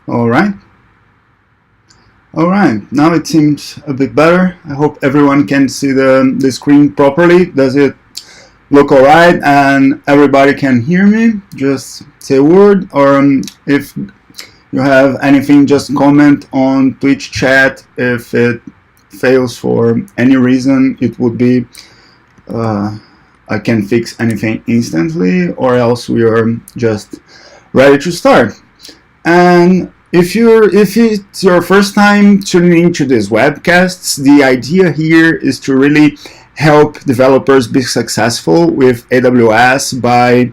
All right. All right, now it seems a bit better. I hope everyone can see the screen properly. Does it look all right and everybody can hear me? Just say a word, or if you have anything, just comment on Twitch chat. If it fails for any reason, it would be I can fix anything instantly, or else we are just ready to start. And if it's your first time tuning into these webcasts, the idea here is to really help developers be successful with AWS by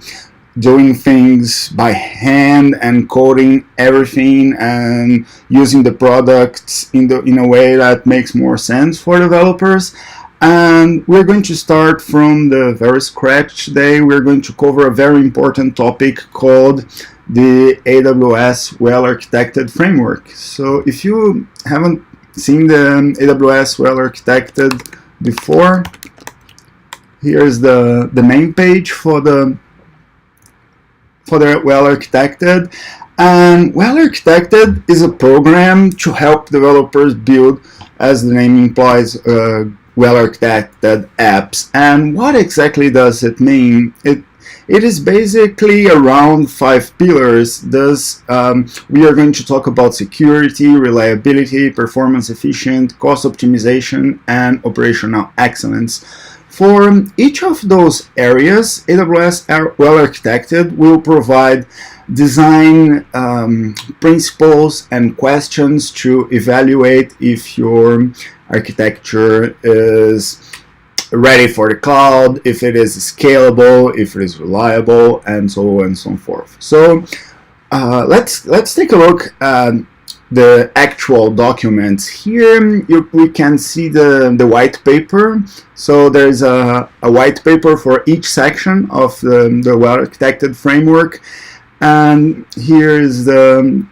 doing things by hand and coding everything and using the products in a way that makes more sense for developers. And we're going to start from the very scratch today. We're going to cover a very important topic called the AWS WellArchitected Framework. So if you haven't seen the AWS WellArchitected before, here's the main page for the WellArchitected. And WellArchitected is a program to help developers build, as the name implies, well-architected apps. And what exactly does it mean? It is basically around 5 pillars. Thus, we are going to talk about security, reliability, performance efficient, cost optimization, and operational excellence. For each of those areas, AWS WellArchitected will provide design principles and questions to evaluate if your architecture is ready for the cloud, if it is scalable, if it is reliable, and so on and so forth. So let's take a look at the actual documents. Here we can see the white paper. So there's a white paper for each section of the well-architected framework, and here is the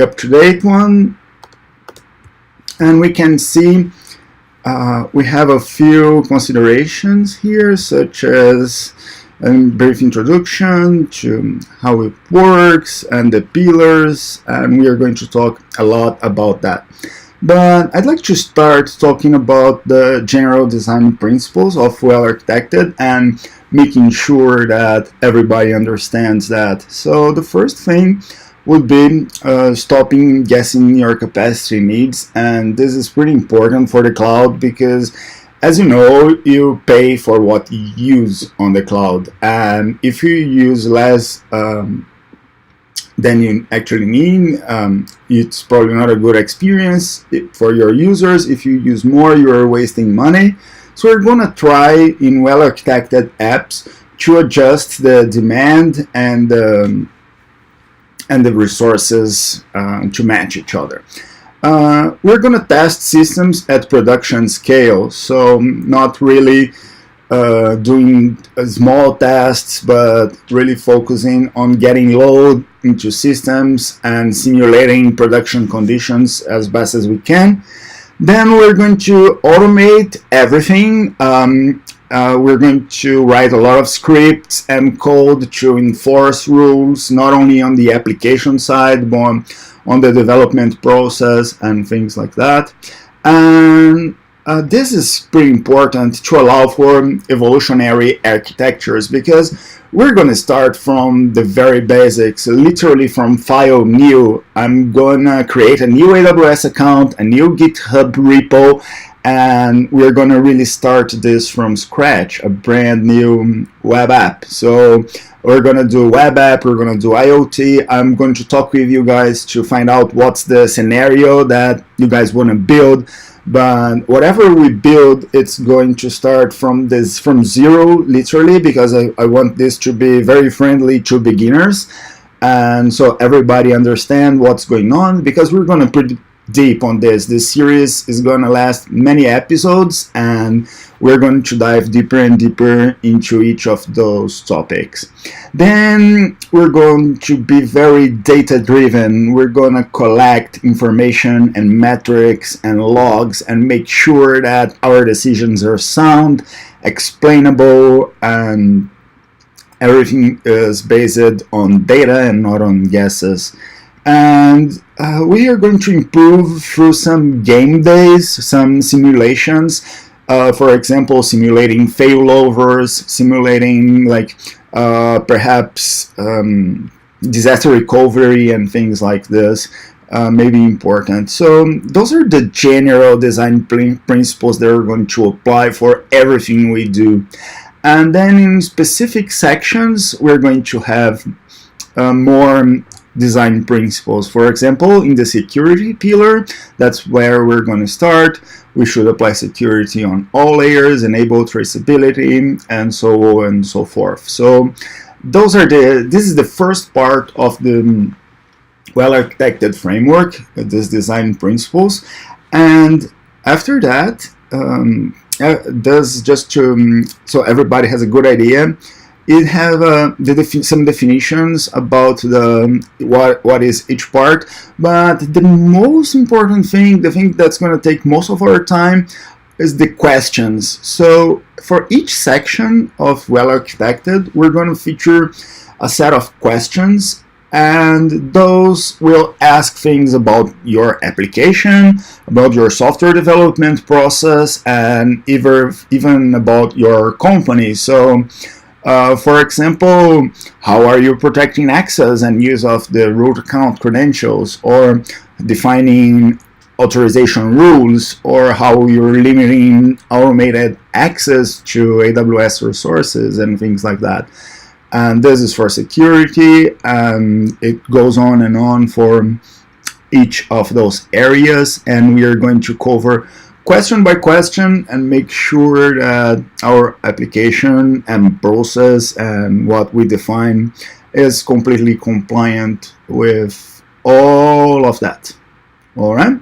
up-to-date one, and we can see we have a few considerations here, such as a brief introduction to how it works and the pillars, and we are going to talk a lot about that. But I'd like to start talking about the general design principles of well-architected and making sure that everybody understands that. So the first thing would be stopping guessing your capacity needs, and this is pretty important for the cloud because, as you know, you pay for what you use on the cloud, and if you use less than you actually need, it's probably not a good experience for your users. If you use more, you're wasting money. So we're going to try in well-architected apps to adjust the demand and the resources to match each other. We're going to test systems at production scale, so not really doing small tests, but really focusing on getting load into systems and simulating production conditions as best as we can. Then we're going to automate everything. We're going to write a lot of scripts and code to enforce rules, not only on the application side, but on the development process and things like that. And this is pretty important to allow for evolutionary architectures, because we're going to start from the very basics, literally from file new. I'm going to create a new AWS account, a new GitHub repo, and we're going to really start this from scratch, a brand new web app. So we're going to do web app, we're going to do IoT. I'm going to talk with you guys to find out what's the scenario that you guys want to build. But whatever we build, it's going to start from zero, literally, because I want this to be very friendly to beginners, and so everybody understand what's going on, because we're going to pretty deep on this. This series is going to last many episodes, and we're going to dive deeper and deeper into each of those topics. Then we're going to be very data-driven. We're going to collect information and metrics and logs and make sure that our decisions are sound, explainable, and everything is based on data and not on guesses. And we are going to improve through some game days, some simulations. For example, simulating failovers, simulating like perhaps disaster recovery and things like this may be important. So those are the general design principles that are going to apply for everything we do. And then in specific sections, we're going to have more design principles. For example, in the security pillar, that's where we're going to start. We should apply security on all layers, enable traceability, and so on and so forth. So this is the first part of the well-architected framework, this design principles. And after that, so everybody has a good idea, it have some definitions about what is each part, but the most important thing, the thing that's going to take most of our time, is the questions. So for each section of well-architected, we're going to feature a set of questions, and those will ask things about your application, about your software development process, and even about your company. So for example, how are you protecting access and use of the root account credentials, or defining authorization rules, or how you're limiting automated access to AWS resources and things like that. And this is for security, and it goes on and on for each of those areas, and we are going to cover question by question and make sure that our application and process and what we define is completely compliant with all of that. All right?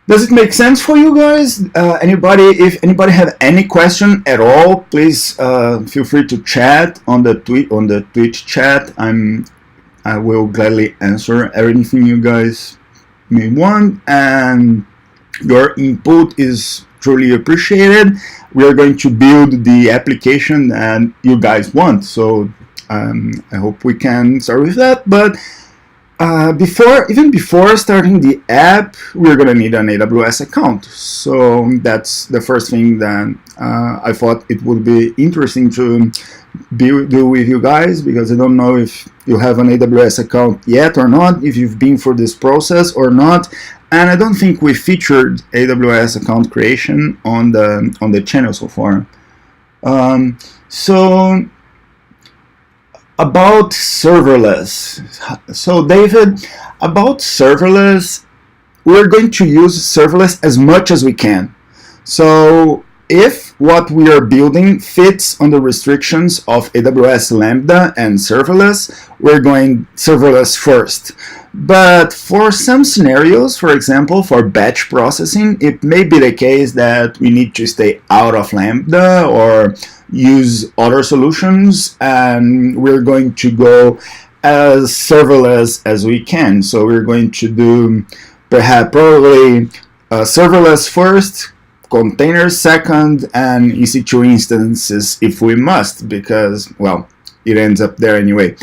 Does it make sense for you guys? If anybody have any question at all, please feel free to chat on the Twitch chat. I will gladly answer everything you guys may want, and your input is truly appreciated. We are going to build the application that you guys want, so I hope we can start with that. But even before starting the app, we're going to need an AWS account. So that's the first thing that I thought it would be interesting to do with you guys, because I don't know if you have an AWS account yet or not, if you've been through this process or not. And I don't think we featured AWS account creation on the channel so far. So about serverless. So David, about serverless, we're going to use serverless as much as we can. So if what we are building fits on the restrictions of AWS Lambda and serverless, we're going serverless first. But for some scenarios, for example, for batch processing, it may be the case that we need to stay out of Lambda or use other solutions, and we're going to go as serverless as we can. So we're going to do probably serverless first, containers second, and EC2 instances if we must, because, well, it ends up there anyway.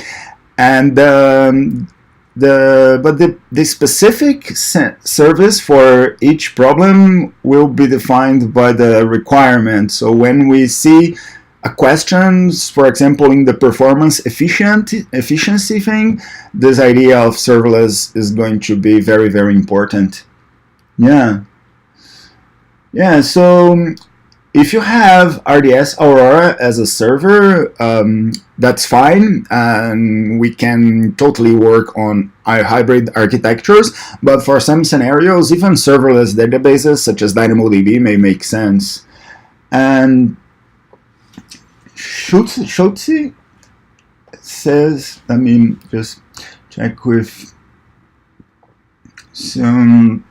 And the specific service for each problem will be defined by the requirement. So when we see a question, for example, in the performance efficiency thing, this idea of serverless is going to be very, very important. Yeah. So if you have RDS Aurora as a server, that's fine, and we can totally work on our hybrid architectures. But for some scenarios, even serverless databases such as DynamoDB may make sense. And Schultze says, let me just check with some.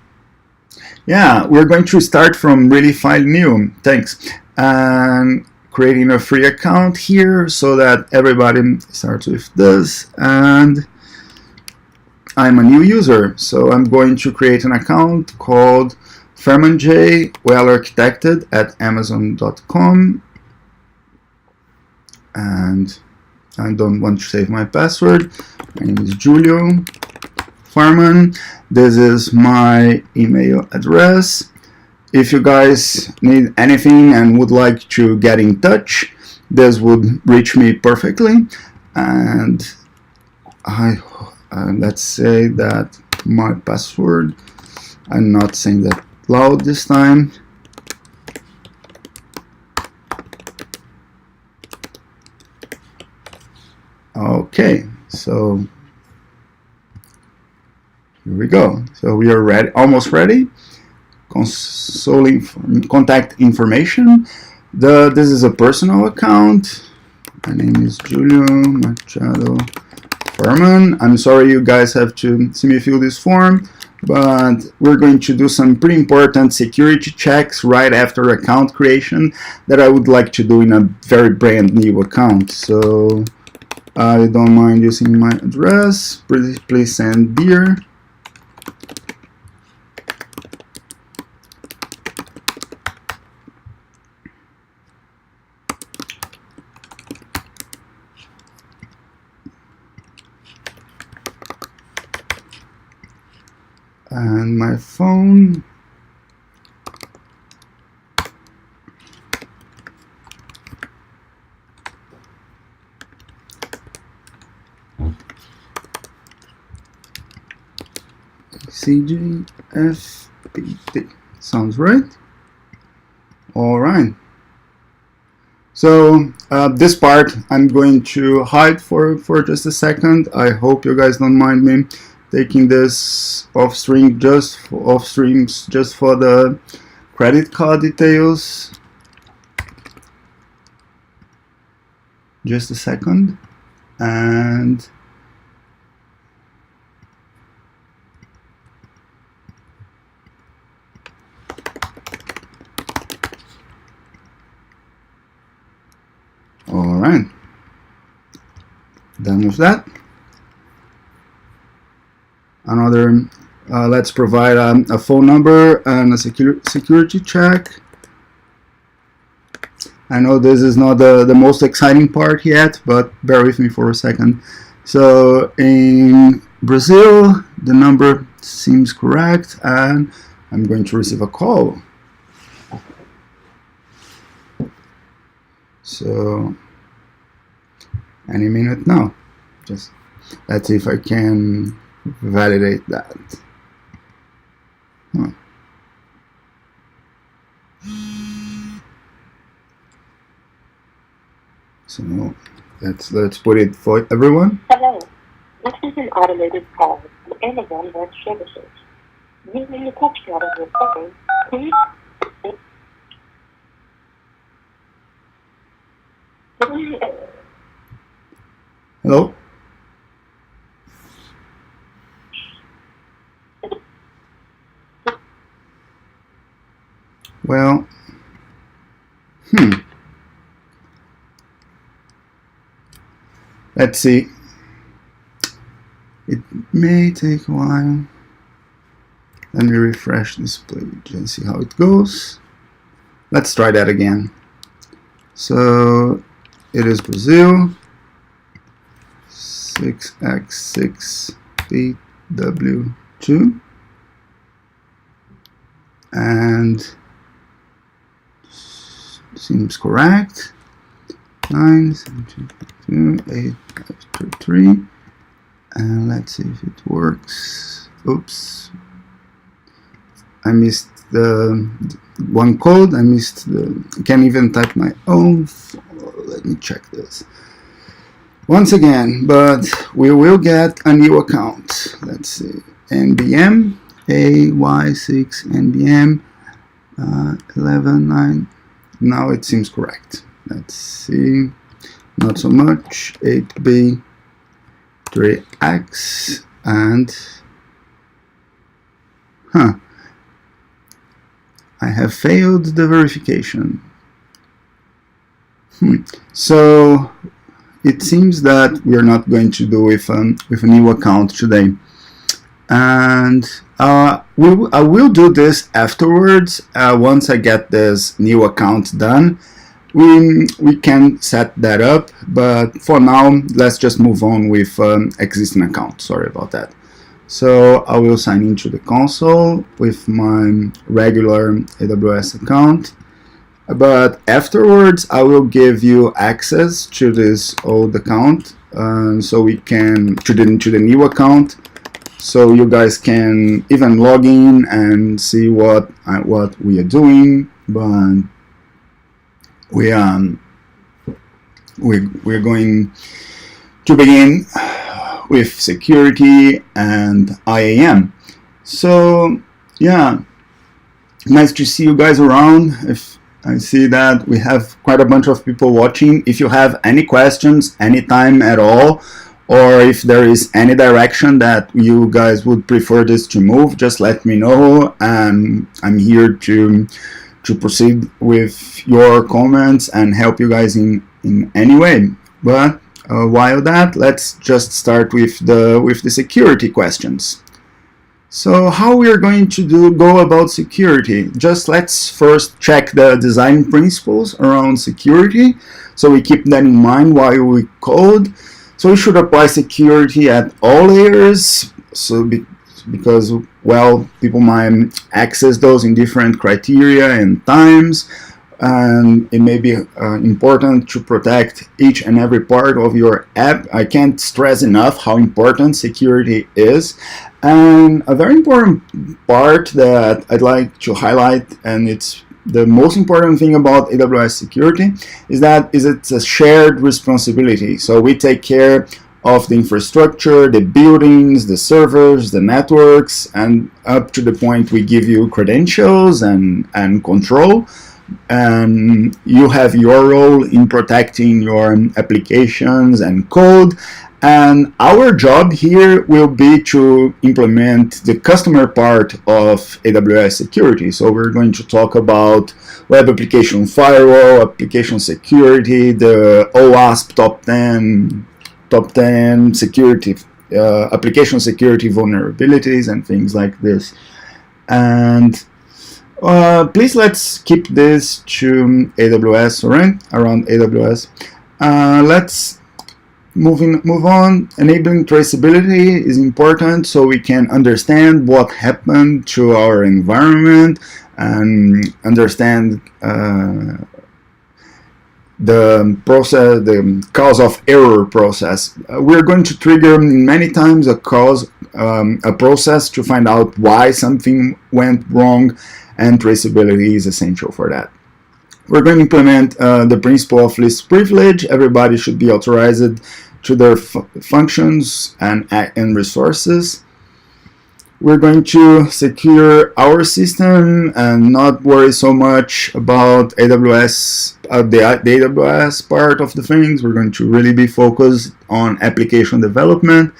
Yeah, we're going to start from really file new. Thanks. And creating a free account here so that everybody starts with this. And I'm a new user, so I'm going to create an account called Ferman J WellArchitected at Amazon.com. And I don't want to save my password. My name is Julio Farman. This is my email address. If you guys need anything and would like to get in touch, this would reach me perfectly. And let's say that my password, I'm not saying that loud this time. Okay, so here we go. So we are ready, almost ready. Console contact information. This is a personal account. My name is Julio Machado Farman. I'm sorry you guys have to see me fill this form, but we're going to do some pretty important security checks right after account creation that I would like to do in a very brand new account. So I don't mind using my address. Please send beer. And my phone. CJFPT. Sounds right. All right. So this part I'm going to hide for just a second. I hope you guys don't mind me taking this off streams just for the credit card details. Just a second. And all right, done with that. Another, let's provide a phone number and a security check. I know this is not the most exciting part yet, but bear with me for a second. So in Brazil, the number seems correct, and I'm going to receive a call. So any minute now. Just let's see if I can validate that. Huh. So let's put it for everyone. Hello, this is an automated call from Amazon Web Services. Using the touchpad of your phone, please. Hello? Well, let's see. It may take a while. Let me refresh this page and see how it goes. Let's try that again. So it is Brazil, 6x6BW2, and seems correct. 9722853, and let's see if it works. Oops, I missed the one code. I missed the. Can't even type my own. Let me check this once again. But we will get a new account. Let's see. NBM AY6 NBM 119. Now it seems correct. Let's see. Not so much. 8B3X and I have failed the verification. So it seems that we are not going to do with a new account today, and I will do this afterwards. Once I get this new account done, we can set that up, but for now let's just move on with existing account. Sorry about that. So I will sign into the console with my regular AWS account, but afterwards I will give you access to this old account, so we can to the new account, so you guys can even log in and see what we are doing. But we're going to begin with security and IAM. So yeah, nice to see you guys around. If I see that we have quite a bunch of people watching. If you have any questions anytime at all, or if there is any direction that you guys would prefer this to move, just let me know, and I'm here to proceed with your comments and help you guys in any way. But while that, let's just start with the security questions. So how we are going to go about security? Just let's first check the design principles around security, so we keep that in mind while we code. So we should apply security at all layers, because, well, people might access those in different criteria and times, and it may be important to protect each and every part of your app. I can't stress enough how important security is. And a very important part that I'd like to highlight, and it's the most important thing about AWS security, is that it's a shared responsibility. So we take care of the infrastructure, the buildings, the servers, the networks, and up to the point we give you credentials and control. And you have your role in protecting your applications and code. And our job here will be to implement the customer part of AWS security. So we're going to talk about web application firewall, application security, the OWASP top 10 security, application security vulnerabilities and things like this. And please, let's keep this to AWS, around AWS. Let's move on. Enabling traceability is important, so we can understand what happened to our environment and understand the process, the cause of error process. We're going to trigger many times a process to find out why something went wrong, and traceability is essential for that. We're going to implement the principle of least privilege. Everybody should be authorized to their functions and resources. We're going to secure our system and not worry so much about AWS, the AWS part of the things. We're going to really be focused on application development.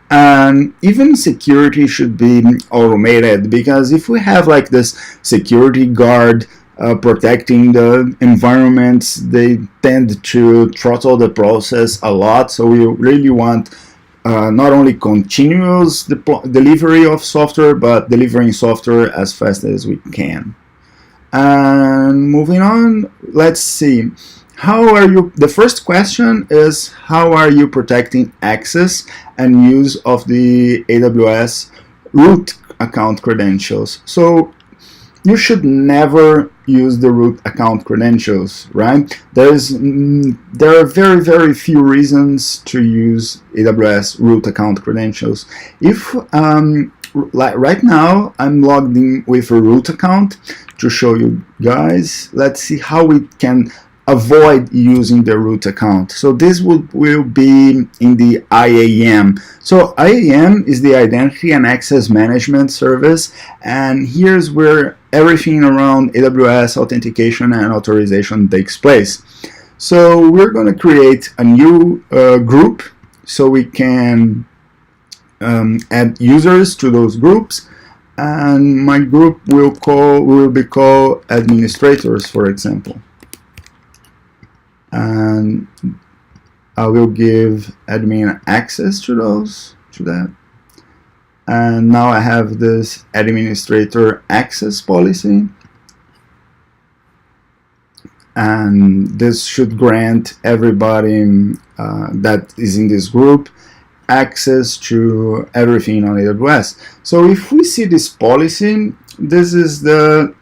And even security should be automated, because if we have like this security guard protecting the environments, they tend to throttle the process a lot. So we really want not only continuous delivery of software, but delivering software as fast as we can. And moving on, let's see. How are you? The first question is, how are you protecting access and use of the AWS root account credentials? So you should never use the root account credentials, right? There are very, very few reasons to use AWS root account credentials. If like right now I'm logged in with a root account to show you guys. Let's see how we can avoid using the root account. So this will be in the IAM. So IAM is the Identity and Access Management Service, and here's where everything around AWS authentication and authorization takes place. So we're going to create a new group so we can add users to those groups. and my group will be called administrators, for example, and I will give admin access to that. And now I have this administrator access policy, and this should grant everybody that is in this group access to everything on AWS. So if we see this policy, this is the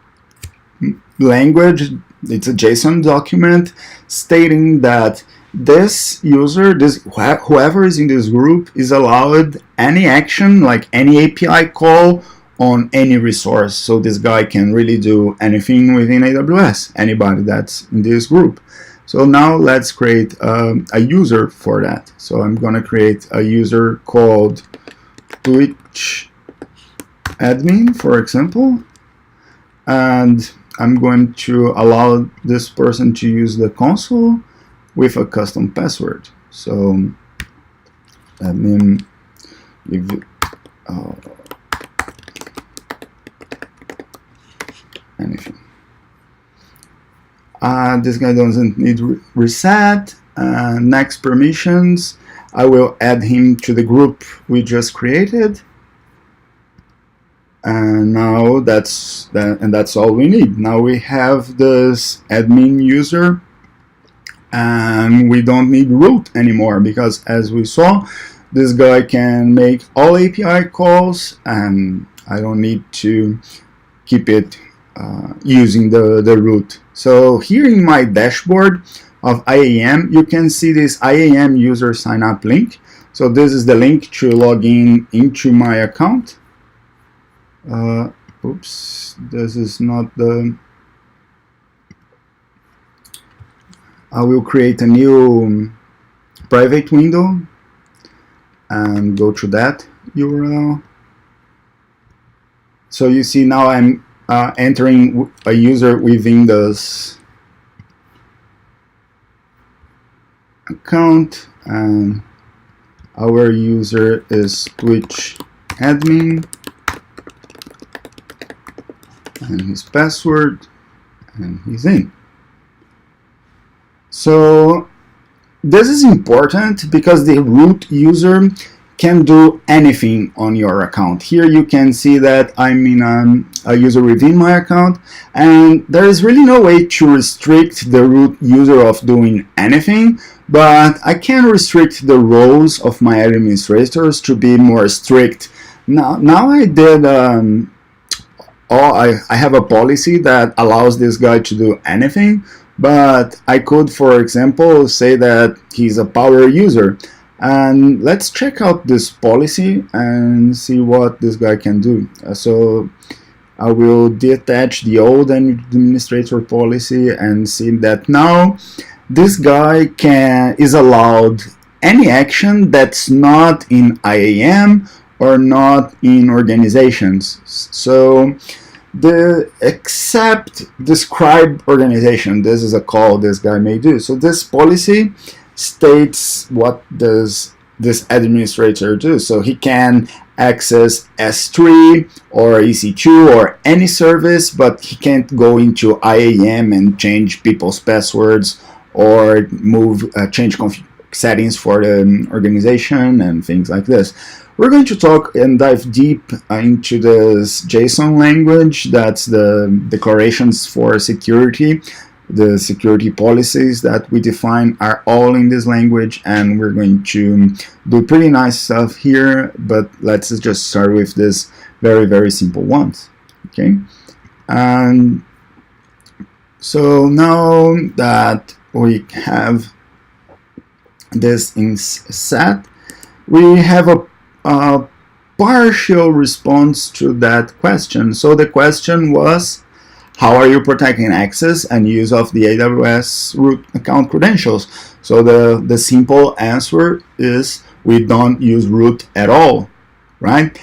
language. It's a JSON document stating that this user, whoever is in this group, is allowed any action, like any API call on any resource. So this guy can really do anything within AWS, anybody that's in this group. So now let's create a user for that. So I'm going to create a user called Twitch admin, for example, and I'm going to allow this person to use the console with a custom password. So let me give anything. This guy doesn't need reset. Next permissions, I will add him to the group we just created. And now that's all we need. Now we have this admin user, and we don't need root anymore, because as we saw, this guy can make all API calls, and I don't need to keep it using the root. So here in my dashboard of IAM, you can see this IAM user sign up link. So this is the link to log in into my account. Oops, this is not the... I will create a new private window and go to that URL. So you see now I'm entering a user within this account, and our user is Twitch admin, and his password, and he's in. So this is important because the root user can do anything on your account. Here you can see that I'm in a user within my account, and there is really no way to restrict the root user of doing anything, but I can restrict the roles of my administrators to be more strict. Now I did I have a policy that allows this guy to do anything, but I could, for example, say that he's a power user. And let's check out this policy and see what this guy can do. So I will detach the old administrator policy and see that now this guy is allowed any action that's not in IAM or not in organizations. So except describe organization, this is a call this guy may do. So this policy states what does this administrator do. So he can access S3 or EC2 or any service, but he can't go into IAM and change people's passwords or change settings for the organization and things like this. We're going to talk and dive deep into this JSON language. That's the declarations for security. The security policies that we define are all in this language, and we're going to do pretty nice stuff here, but let's just start with this very, very simple ones. Okay, and so now that we have this in set, we have a partial response to that question. So the question was, how are you protecting access and use of the AWS Root Account credentials? So the simple answer is we don't use root at all, right?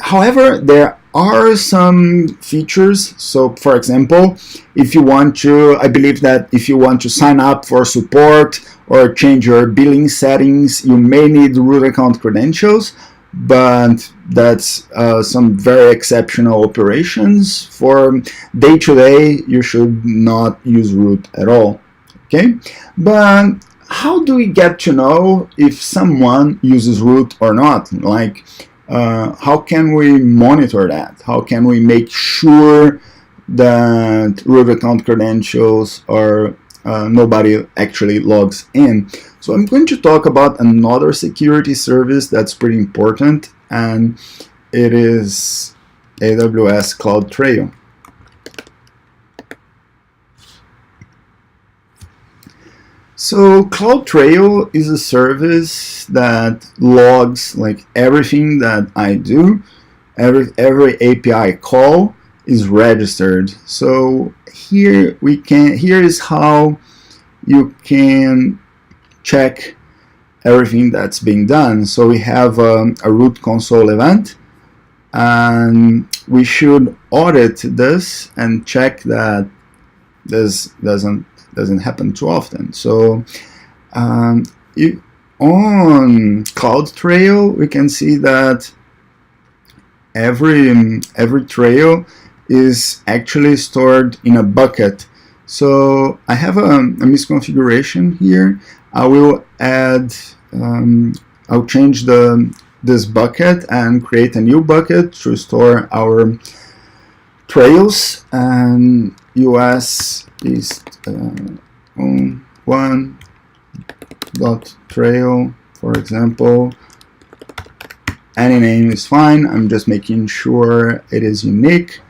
However, there are some features. So for example, if you want to, I believe that if you want to sign up for support or change your billing settings, you may need root account credentials. but that's some very exceptional operations. For day-to-day, you should not use root at all. Okay, but how do we get to know if someone uses root or not? Like, how can we monitor that? How can we make sure that root account credentials are nobody actually logs in? So I'm going to talk about another security service that's pretty important, and it is AWS CloudTrail. So CloudTrail is a service that logs like everything that I do. Every API call is registered. So here is how you can check everything that's being done. So we have a root console event, and we should audit this and check that this doesn't happen too often. So on CloudTrail, we can see that every trail is actually stored in a bucket. So I have a misconfiguration here. I will add, I'll change this bucket and create a new bucket to store our trails, and US is one dot trail, for example. Any name is fine. I'm just making sure it is unique,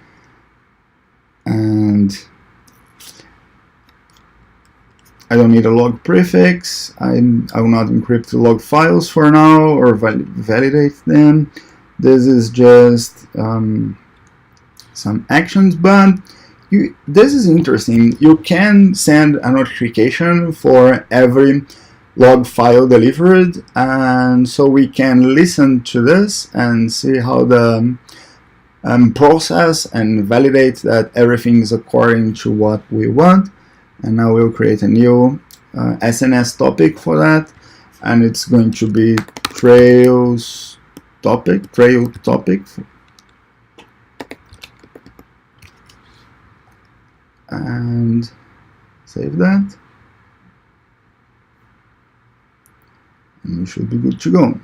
and I don't need a log prefix. I will not encrypt the log files for now or validate them. This is just some actions, but this is interesting. You can send a notification for every log file delivered, and so we can listen to this and see how the process and validate that everything is according to what we want. And now we'll create a new SNS topic for that, and it's going to be trail topic, and save that, and we should be good to go.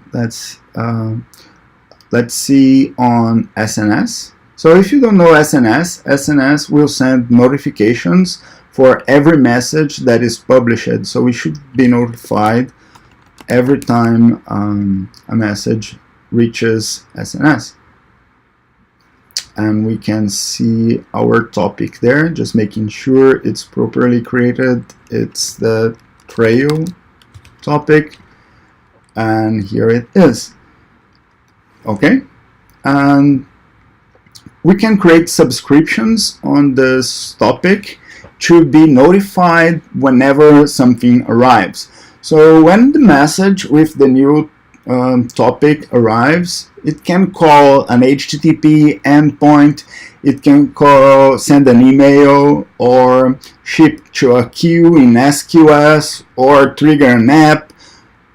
Let's see on SNS. So if you don't know SNS will send notifications for every message that is published. So we should be notified every time a message reaches SNS. And we can see our topic there, just making sure it's properly created. It's the trail topic, and here it is. Okay, and we can create subscriptions on this topic to be notified whenever something arrives. So when the message with the new topic arrives, it can call an HTTP endpoint, it can send an email, or ship to a queue in SQS, or trigger an app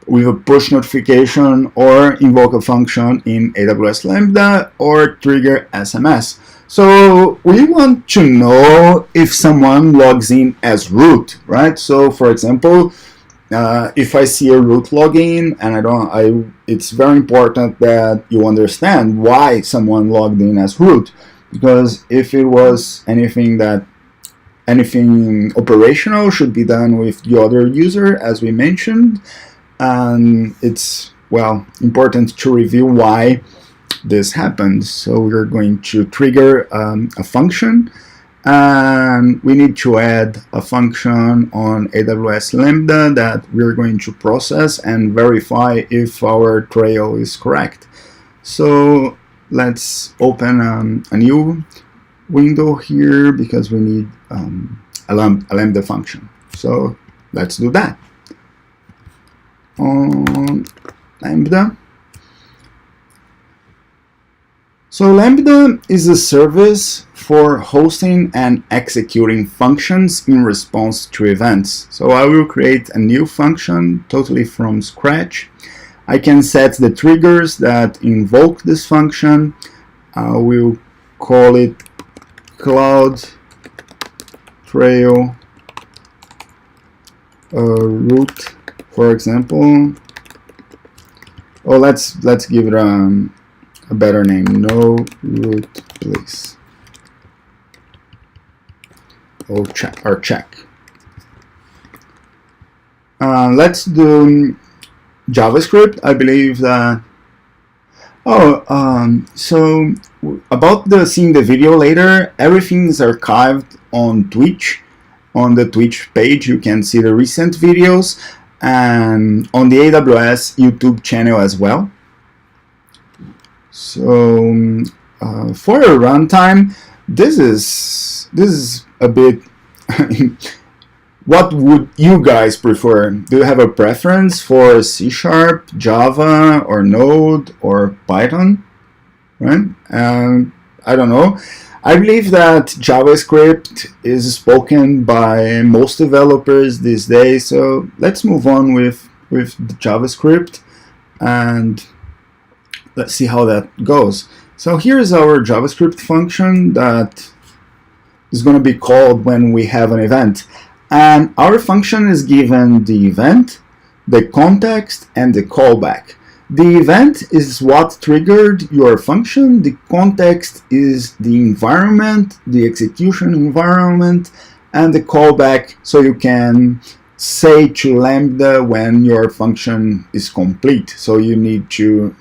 with a push notification, or invoke a function in AWS Lambda, or trigger SMS. So we want to know if someone logs in as root, right? So for example, if I see a root login and it's very important that you understand why someone logged in as root, because if it was anything operational should be done with the other user, as we mentioned, and it's important to review why this happens. So we're going to trigger a function, and we need to add a function on AWS Lambda that we're going to process and verify if our trail is correct. So let's open a new window here because we need a Lambda function. So let's do that. On Lambda. So Lambda is a service for hosting and executing functions in response to events. So I will create a new function totally from scratch. I can set the triggers that invoke this function. We'll call it CloudTrail root, for example. Oh, let's give it a better name. No root, please. Or check. Let's do JavaScript. I believe that. So about seeing the video later, everything is archived on Twitch. On the Twitch page, you can see the recent videos, and on the AWS YouTube channel as well. So for a runtime, this is a bit. What would you guys prefer? Do you have a preference for C#, Java, or Node, or Python? Right? I don't know. I believe that JavaScript is spoken by most developers these days, so let's move on with the JavaScript and let's see how that goes. So here's our JavaScript function that is going to be called when we have an event. And our function is given the event, the context, and the callback. The event is what triggered your function. The context is the environment, the execution environment, and the callback, so you can say to Lambda when your function is complete. So you need to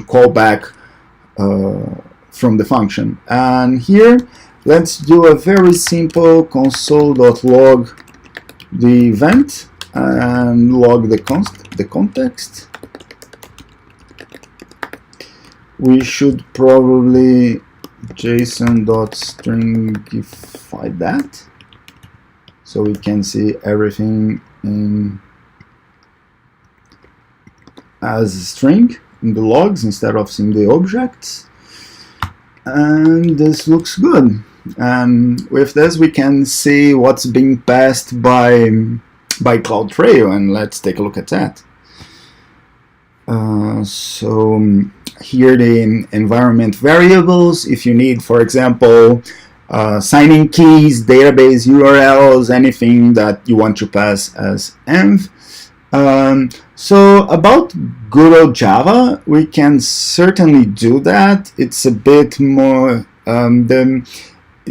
call back from the function. And here, let's do a very simple console.log the event and log the context. We should probably JSON.stringify that so we can see everything as a string in the logs instead of seeing the objects. And this looks good. And with this, we can see what's being passed by CloudTrail, and let's take a look at that. So here the environment variables. If you need, for example, signing keys, database URLs, anything that you want to pass as env. So about good old Java, we can certainly do that. It's a bit more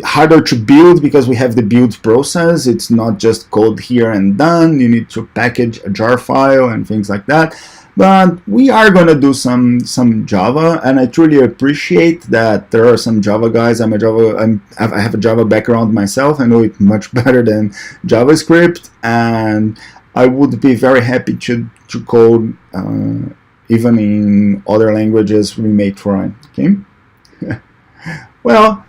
harder to build because we have the build process. It's not just code here and done. You need to package a jar file and things like that. But we are going to do some Java, and I truly appreciate that there are some Java guys. I have a Java background myself. I know it much better than JavaScript, and I would be very happy to code even in other languages we make for it. Okay. Well,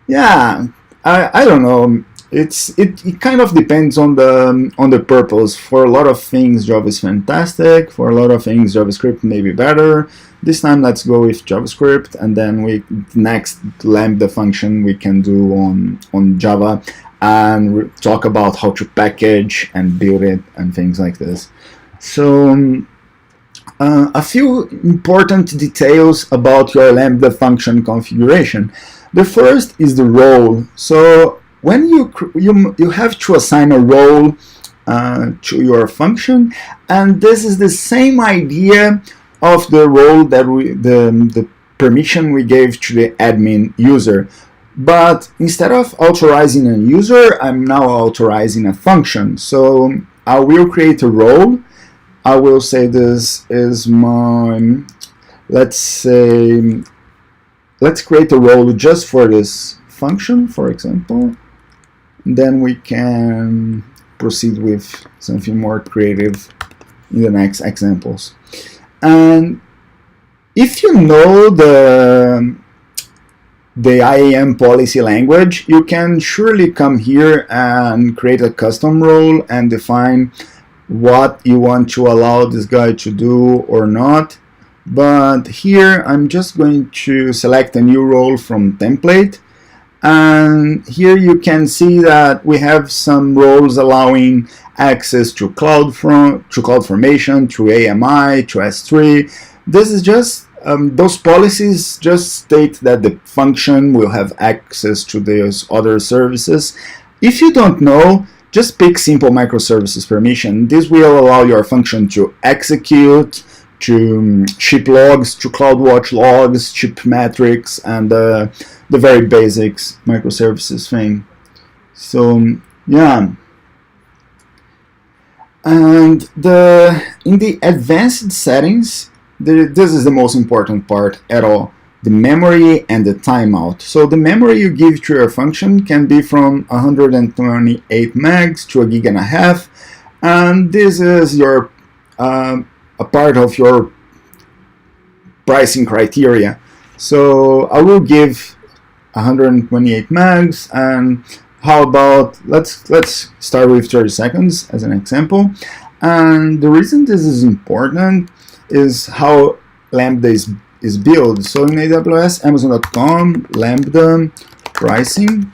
yeah, I don't know. It kind of depends on the purpose. For a lot of things, Java is fantastic. For a lot of things, JavaScript may be better. This time, let's go with JavaScript, and then next Lambda function we can do on Java, and talk about how to package and build it and things like this. So a few important details about your Lambda function configuration. The first is the role. So when you have to assign a role to your function, and this is the same idea of the role that the permission we gave to the admin user. But instead of authorizing a user, I'm now authorizing a function. So I will create a role. I will say this is my, let's create a role just for this function, for example. Then we can proceed with something more creative in the next examples. And if you know the IAM policy language, you can surely come here and create a custom role and define what you want to allow this guy to do or not. But here I'm just going to select a new role from template, and here you can see that we have some roles allowing access to CloudFormation, through AMI, to S3. This is just those policies just state that the function will have access to those other services. If you don't know, just pick simple microservices permission. This will allow your function to execute, to ship logs, to CloudWatch logs, ship metrics, and the very basics microservices thing. So yeah. And in the advanced settings, this is the most important part at all, the memory and the timeout. So the memory you give to your function can be from 128 megs to 1.5 GB, and this is your a part of your pricing criteria. So I will give 128 megs, and how about let's start with 30 seconds as an example. And the reason this is important is how Lambda is built. So in AWS, Amazon.com, Lambda Pricing.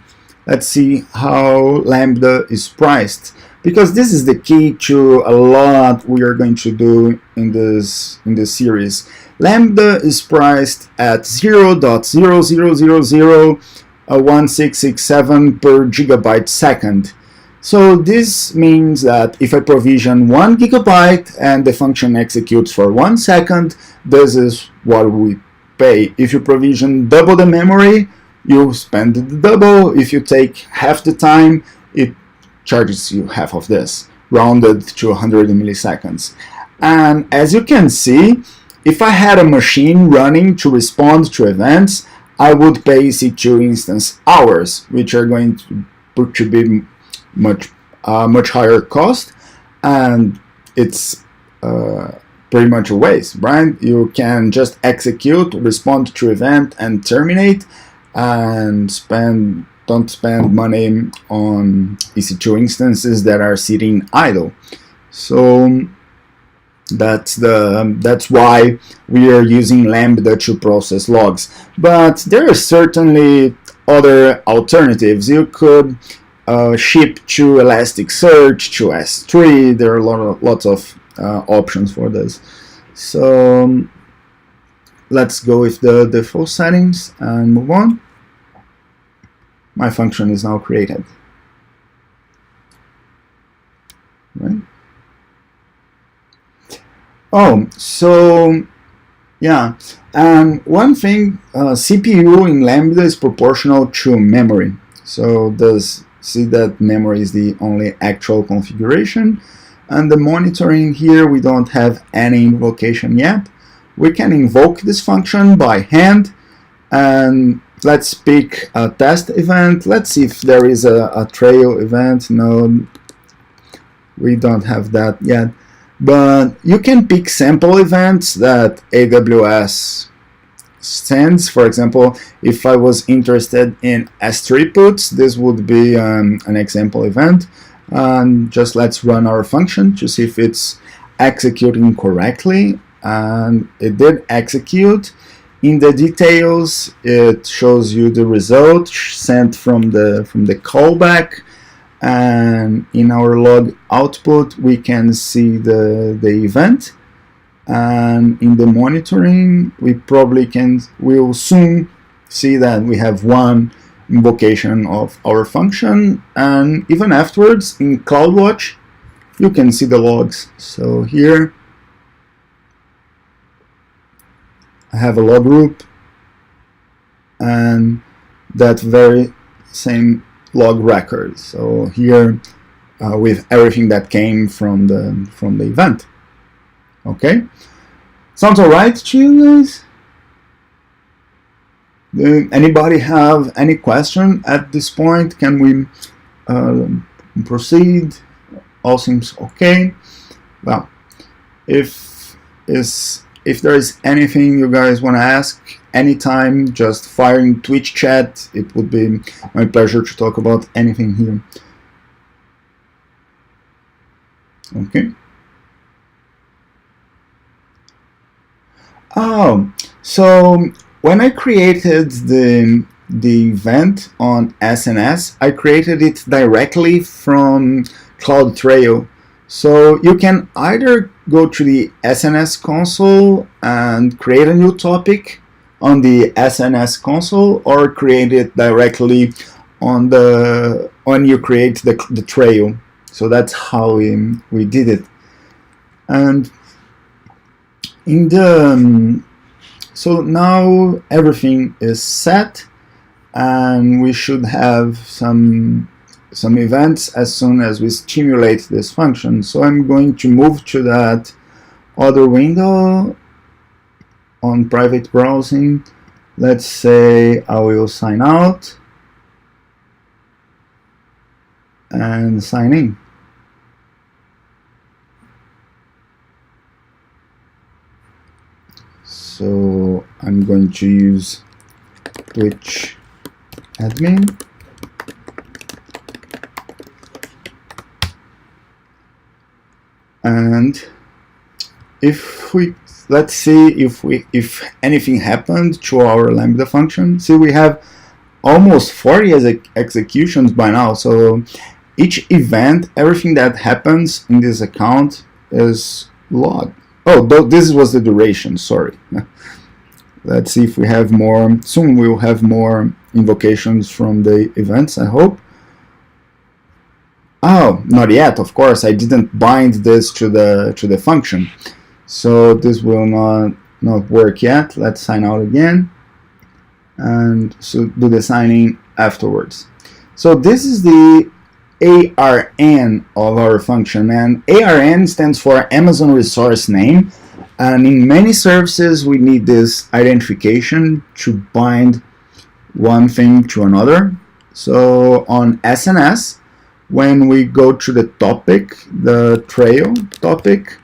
Let's see how Lambda is priced, because this is the key to a lot we are going to do in this series. Lambda is priced at 0.00001667 per gigabyte second. So this means that if I provision 1 gigabyte and the function executes for 1 second, this is what we pay. If you provision double the memory, you spend the double. If you take half the time, it charges you half of this, rounded to 100 milliseconds. And as you can see, if I had a machine running to respond to events, I would pay EC2 instance hours, which are going to be much higher cost, and it's pretty much a waste, right? You can just execute, respond to event, and terminate, and don't spend money on EC2 instances that are sitting idle. So that's why we are using Lambda to process logs. But there are certainly other alternatives. You could ship to Elasticsearch, to S3. There are lots of options for this. So let's go with the default settings and move on. My function is now created. Right? Oh, so yeah, and one thing, CPU in Lambda is proportional to memory. So see that memory is the only actual configuration, and the monitoring here, we don't have any invocation yet. We can invoke this function by hand, and let's pick a test event. Let's see if there is a trail event. No, we don't have that yet. But you can pick sample events that AWS sends. For example, if I was interested in S3 puts, this would be an example event. And just let's run our function to see if it's executing correctly. And it did execute. In the details, it shows you the result sent from the callback. And in our log output, we can see the event. And in the monitoring, we'll soon see that we have one invocation of our function. And even afterwards, in CloudWatch, you can see the logs. So here, I have a log group, and that very same log record. So here, with everything that came from the event. Okay, sounds all right to you guys? Anybody have any question at this point? Can we proceed? All seems okay. Well, if there is anything you guys want to ask anytime, just fire in Twitch chat. It would be my pleasure to talk about anything here. Okay. Oh, so when I created the event on SNS, I created it directly from CloudTrail. So you can either go to the SNS console and create a new topic on the SNS console, or create it directly on the when you create the trail. So that's how we did it. And in the so now everything is set, and we should have some events as soon as we stimulate this function. So I'm going to move to that other window on private browsing. Let's say I will sign out and sign in. So I'm going to use Twitch admin. And let's see if anything happened to our Lambda function. See, we have almost 40 executions by now. So each event, everything that happens in this account is logged. Oh, this was the duration, sorry. Let's see if we have more. Soon we will have more invocations from the events, I hope. Oh, not yet, of course. I didn't bind this to the function. So this will not work yet. Let's sign out again. And so do the signing afterwards. So this is the ARN of our function, and ARN stands for Amazon Resource Name, and in many services we need this identification to bind one thing to another. So on SNS, when we go to the topic, the trail topic,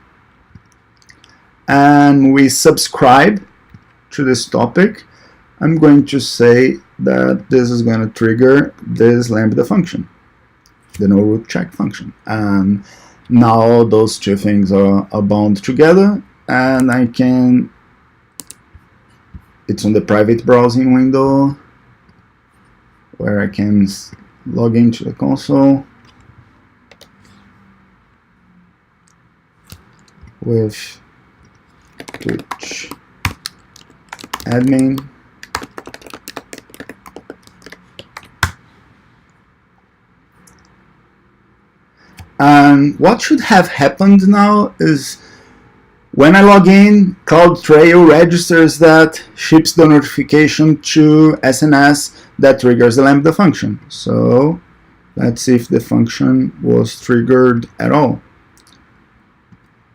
and we subscribe to this topic, I'm going to say that this is going to trigger this Lambda function, the no root check function. And now those two things are bound together, and I can, it's on the private browsing window where I can log into the console with Twitch admin. And what should have happened now is when I log in, CloudTrail registers that, ships the notification to SNS that triggers the Lambda function. So let's see if the function was triggered at all.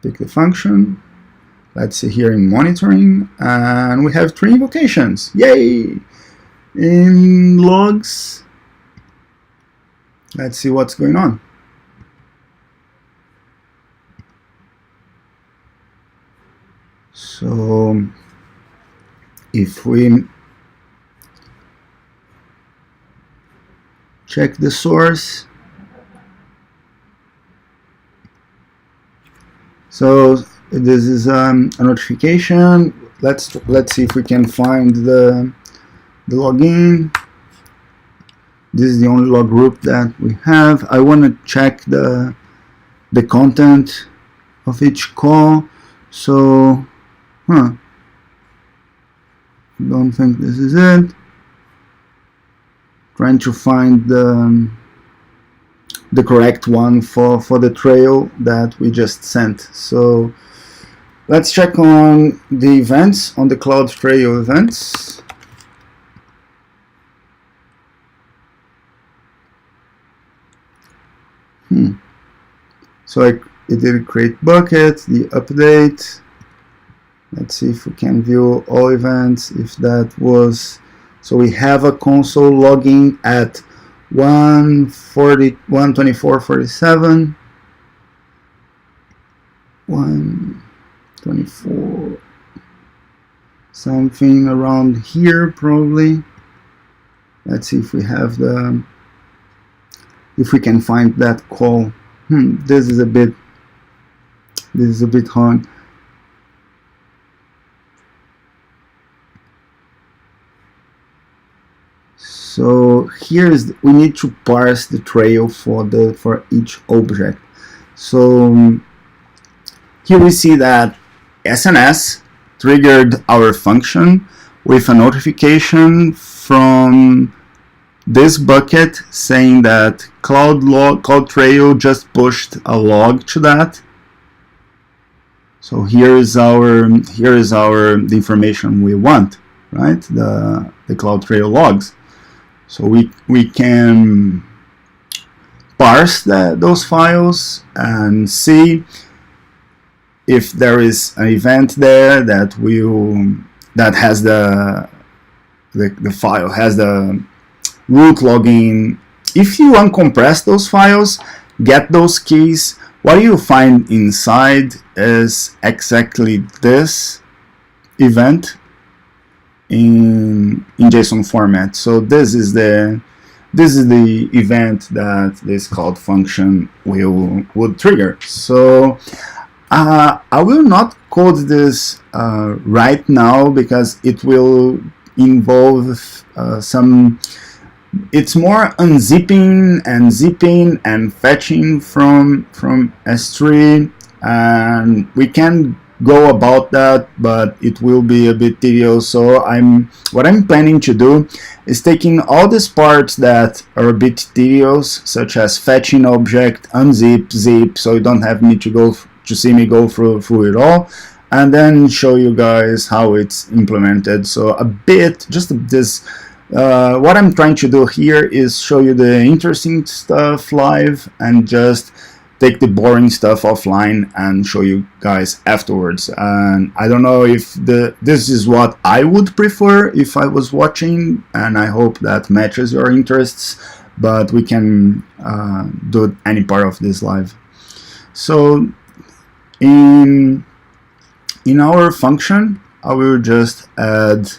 Pick the function. Let's see here in monitoring, and we have 3 invocations. Yay! In logs, let's see what's going on. So if we check the source, so this is a notification. Let's see if we can find the login. This is the only log group that we have. I want to check the content of each call. So, don't think this is it. Trying to find the correct one for the trail that we just sent. So let's check on the events, on the CloudTrail events. So it did create bucket, the update. Let's see if we can view all events, if that was. So we have a console logging at 1:24:47, 1:24, something around here probably. Let's see if we have if we can find that call. This is a bit hard. So we need to parse the trail for each object. So here we see that SNS triggered our function with a notification from this bucket saying that CloudTrail just pushed a log to that. So here is the information we want, right? The CloudTrail logs. So we can parse those files and see if there is an event there that has the file has the root login. If you uncompress those files, get those keys, what you find inside is exactly this event in JSON format. So this is the event that this cloud function would trigger. So I will not code this right now because it will involve some. It's more unzipping and zipping and fetching from S3, and we can go about that, but it will be a bit tedious. So what I'm planning to do is taking all these parts that are a bit tedious, such as fetching object, unzip, zip, so you don't have me to see me go through it all, and then show you guys how it's implemented. So a bit, just this. What I'm trying to do here is show you the interesting stuff live and just take the boring stuff offline and show you guys afterwards. And I don't know if this is what I would prefer if I was watching, and I hope that matches your interests, but we can do any part of this live. So in our function, I will just add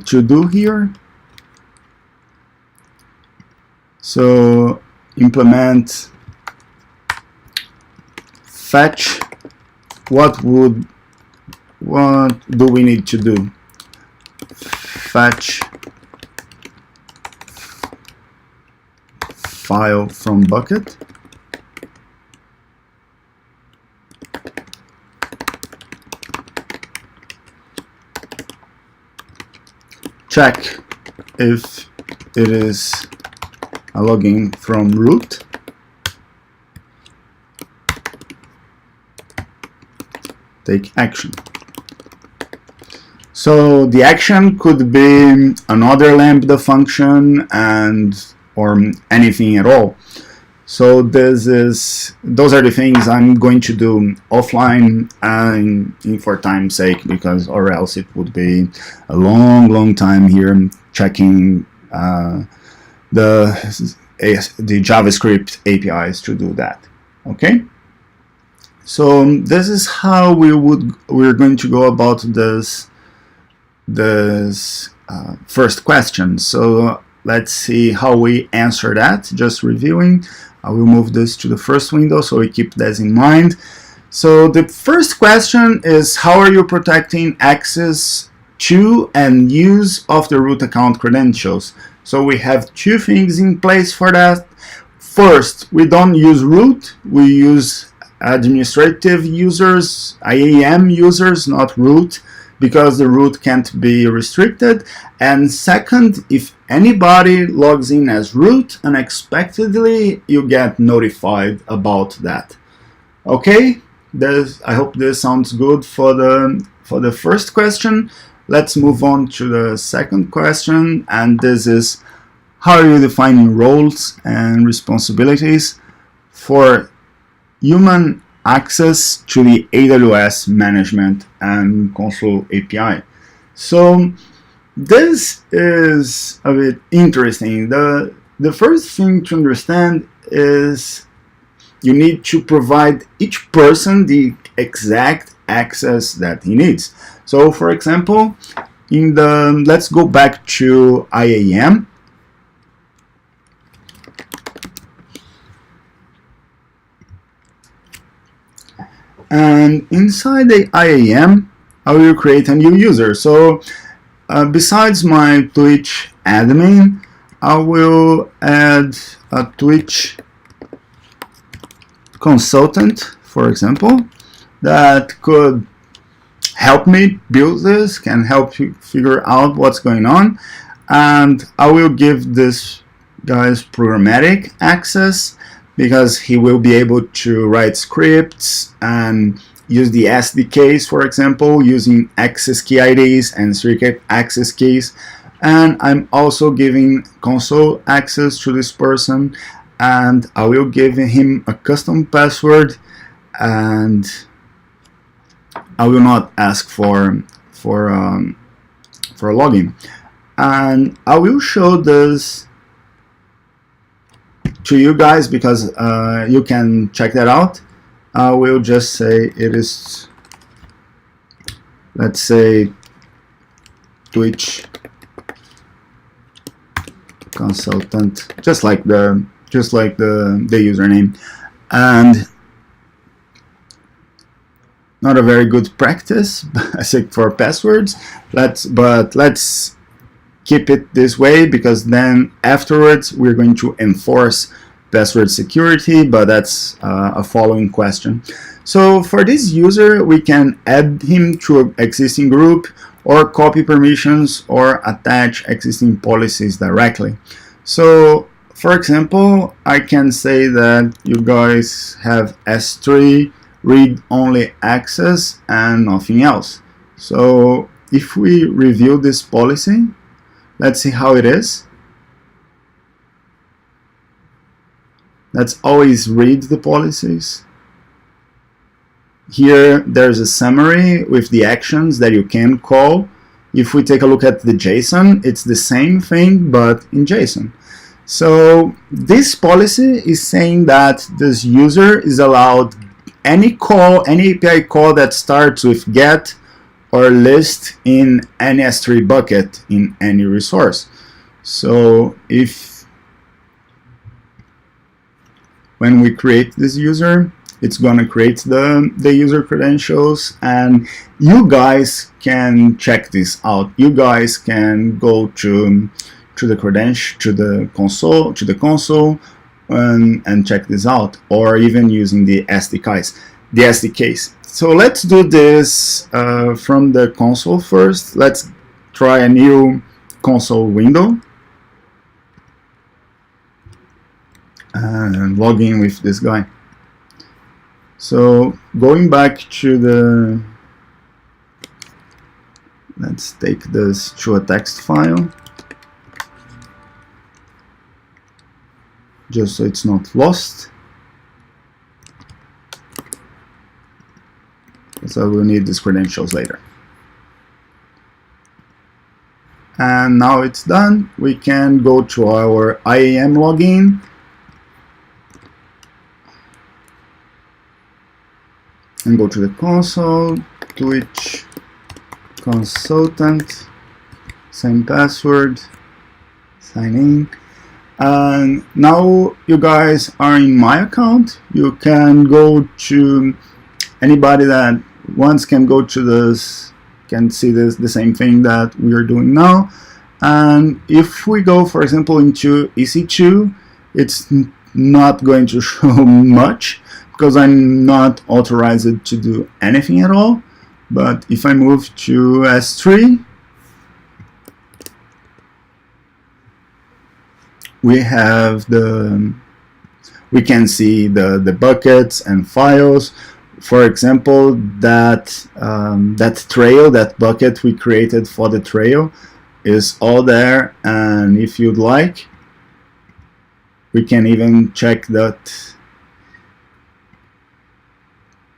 to do here. So implement fetch. What do we need to do? Fetch file from bucket. Check if it is a login from root. Take action. So the action could be another Lambda function or anything at all. So those are the things I'm going to do offline and for time's sake, because or else it would be a long time here checking the JavaScript APIs to do that. Okay. So this is how we're going to go about this first question. So let's see how we answer that. Just reviewing. I will move this to the first window so we keep this in mind. So the first question is, how are you protecting access to and use of the root account credentials? So we have two things in place for that. First, we don't use root, we use administrative users, IAM users, not root, because the root can't be restricted. And second, if anybody logs in as root unexpectedly, you get notified about that. Okay, I hope this sounds good for the first question. Let's move on to the second question, and this is, how are you defining roles and responsibilities for human access to the AWS management and console API? So this is a bit interesting. The first thing to understand is you need to provide each person the exact access that he needs. So for example, let's go back to IAM. And inside the IAM, I will create a new user. So besides my Twitch admin, I will add a Twitch consultant, for example, that could help me build this, can help you figure out what's going on, and I will give this guy's programmatic access because he will be able to write scripts and use the SDKs, for example, using access key IDs and circuit access keys. And I'm also giving console access to this person, and I will give him a custom password, and I will not ask for a login. And I will show this to you guys because you can check that out. I will just say it is, let's say, Twitch consultant, just like the username, and not a very good practice for passwords. Let's keep it this way because then afterwards we're going to enforce password security, but that's a following question. So for this user, we can add him to an existing group or copy permissions or attach existing policies directly. So for example, I can say that you guys have S3 read-only access and nothing else. So if we review this policy, let's see how it is. Let's always read the policies. Here there's a summary with the actions that you can call. If we take a look at the JSON, it's the same thing but in JSON. So this policy is saying that this user is allowed any call, any API call that starts with get or list in any S3 bucket in any resource. So if when we create this user, it's going to create the user credentials, and you guys can check this out. You guys can go to the credential, to the console, and check this out, or even using the SDKs. So let's do this from the console first. Let's try a new console window and log in with this guy. So going back to the, let's take this to a text file, just so it's not lost. So we'll need these credentials later. And now it's done. We can go to our IAM login. And go to the console, Twitch consultant, same password, sign in. And now you guys are in my account. You can go to anybody that wants can go to this, can see this, the same thing that we are doing now. And if we go, for example, into EC2, it's not going to show much because I'm not authorized to do anything at all. But if I move to S3, we have we can see the buckets and files. For example, that trail, that bucket we created for the trail is all there, and if you'd like, we can even check that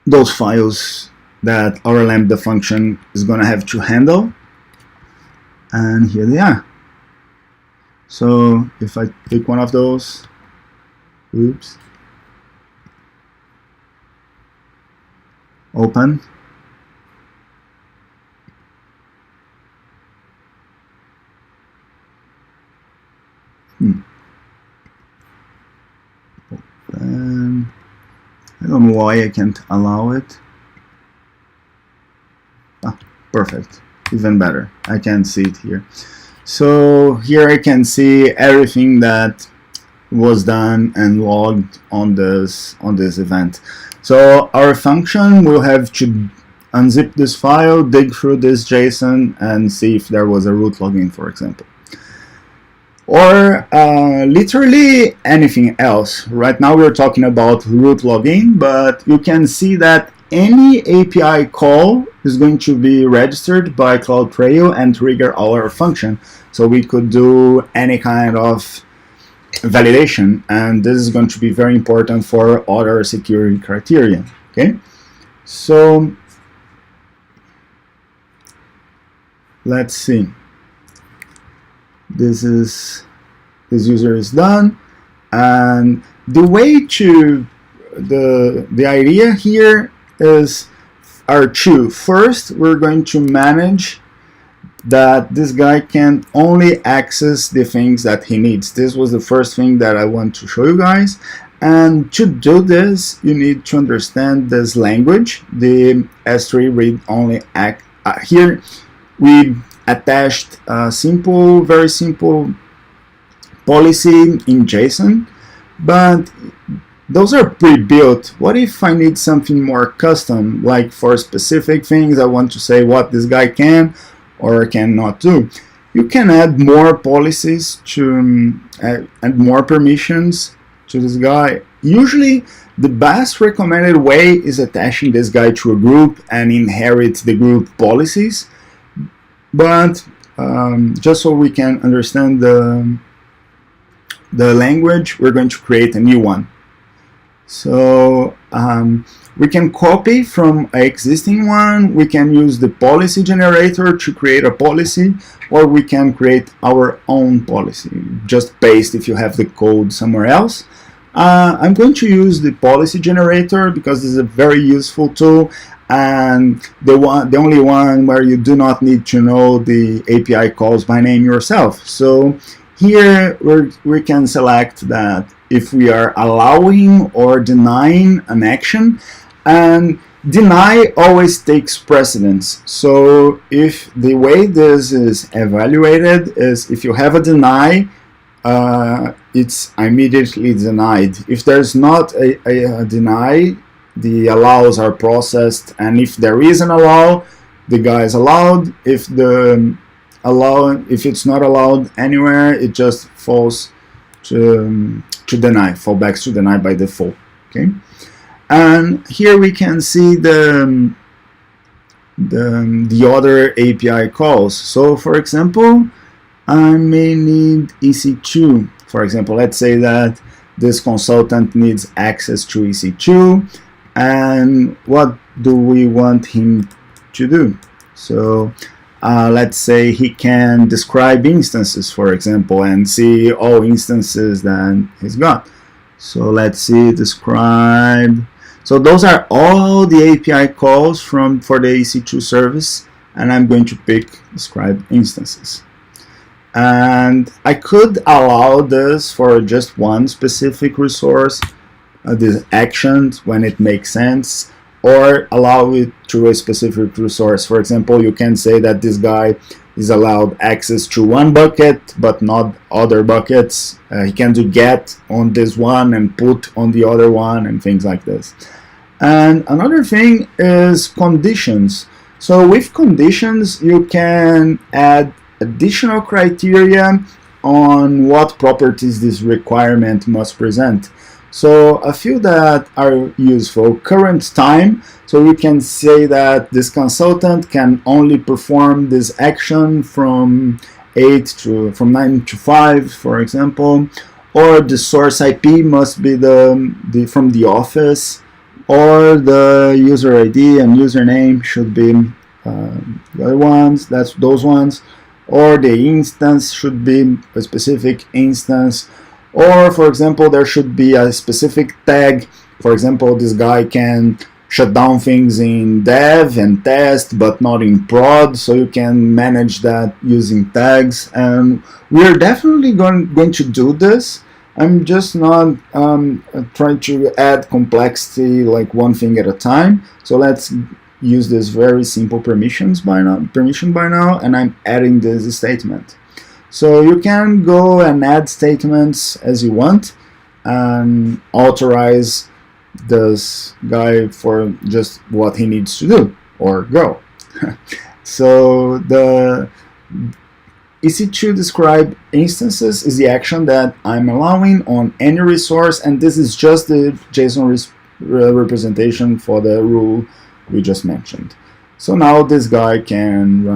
those files that our Lambda function is going to have to handle, and here they are. So if I pick one of those, oops, open, open. I don't know why I can't allow it. Ah, perfect. even better. I can see it here. So here I can see everything that was done and logged on this event. So our function will have to unzip this file, dig through this JSON, and see if there was a root login, for example. Or literally anything else. Right now we're talking about root login, but you can see that any API call is going to be registered by CloudTrail and trigger our function. So we could do any kind of validation, and this is going to be very important for other security criteria. Okay, so let's see. This user is done, and the way to the idea here are two. First, we're going to manage that this guy can only access the things that he needs. This was the first thing that I want to show you guys. And to do this, you need to understand this language, the S3 read-only act. Here we attached a very simple policy in JSON, but those are pre-built. What if I need something more custom, like for specific things I want to say what this guy can or cannot do? You can add more policies to and more permissions to this guy. Usually the best recommended way is attaching this guy to a group and inherit the group policies, but just so we can understand the language, we're going to create a new one. So we can copy from an existing one, we can use the policy generator to create a policy, or we can create our own policy. Just paste if you have the code somewhere else. I'm going to use the policy generator because this is a very useful tool, and the only one where you do not need to know the API calls by name yourself. So here we can select that if we are allowing or denying an action, and deny always takes precedence. So if the way this is evaluated is if you have a deny, it's immediately denied. If there's not a deny, the allows are processed, and if there is an allow, the guy is allowed. If it's not allowed anywhere, it just falls to deny, fallbacks to deny by default. Okay, and here we can see the other API calls. So for example, I may need EC2. For example, let's say that this consultant needs access to EC2, and what do we want him to do? So let's say he can describe instances, for example, and see all instances that he's got. So let's see, describe. So those are all the API calls for the EC2 service, and I'm going to pick describe instances. And I could allow this for just one specific resource, these actions when it makes sense, or allow it to a specific resource. For example, you can say that this guy is allowed access to one bucket but not other buckets. He can do get on this one and put on the other one and things like this. And another thing is conditions. So with conditions, you can add additional criteria on what properties this requirement must present. So a few that are useful: current time. So we can say that this consultant can only perform this action from 9 to 5, for example. Or the source IP must be from the office, or the user ID and username should be the other ones. That's those ones. Or the instance should be a specific instance. Or, for example, there should be a specific tag. For example, this guy can shut down things in dev and test, but not in prod, so you can manage that using tags. And we're definitely going to do this. I'm just not trying to add complexity like one thing at a time. So let's use this very simple permission by now, and I'm adding this statement. So you can go and add statements as you want and authorize this guy for just what he needs to do or go. So the EC2 describe instances is the action that I'm allowing on any resource, and this is just the JSON representation for the rule we just mentioned. So now this guy can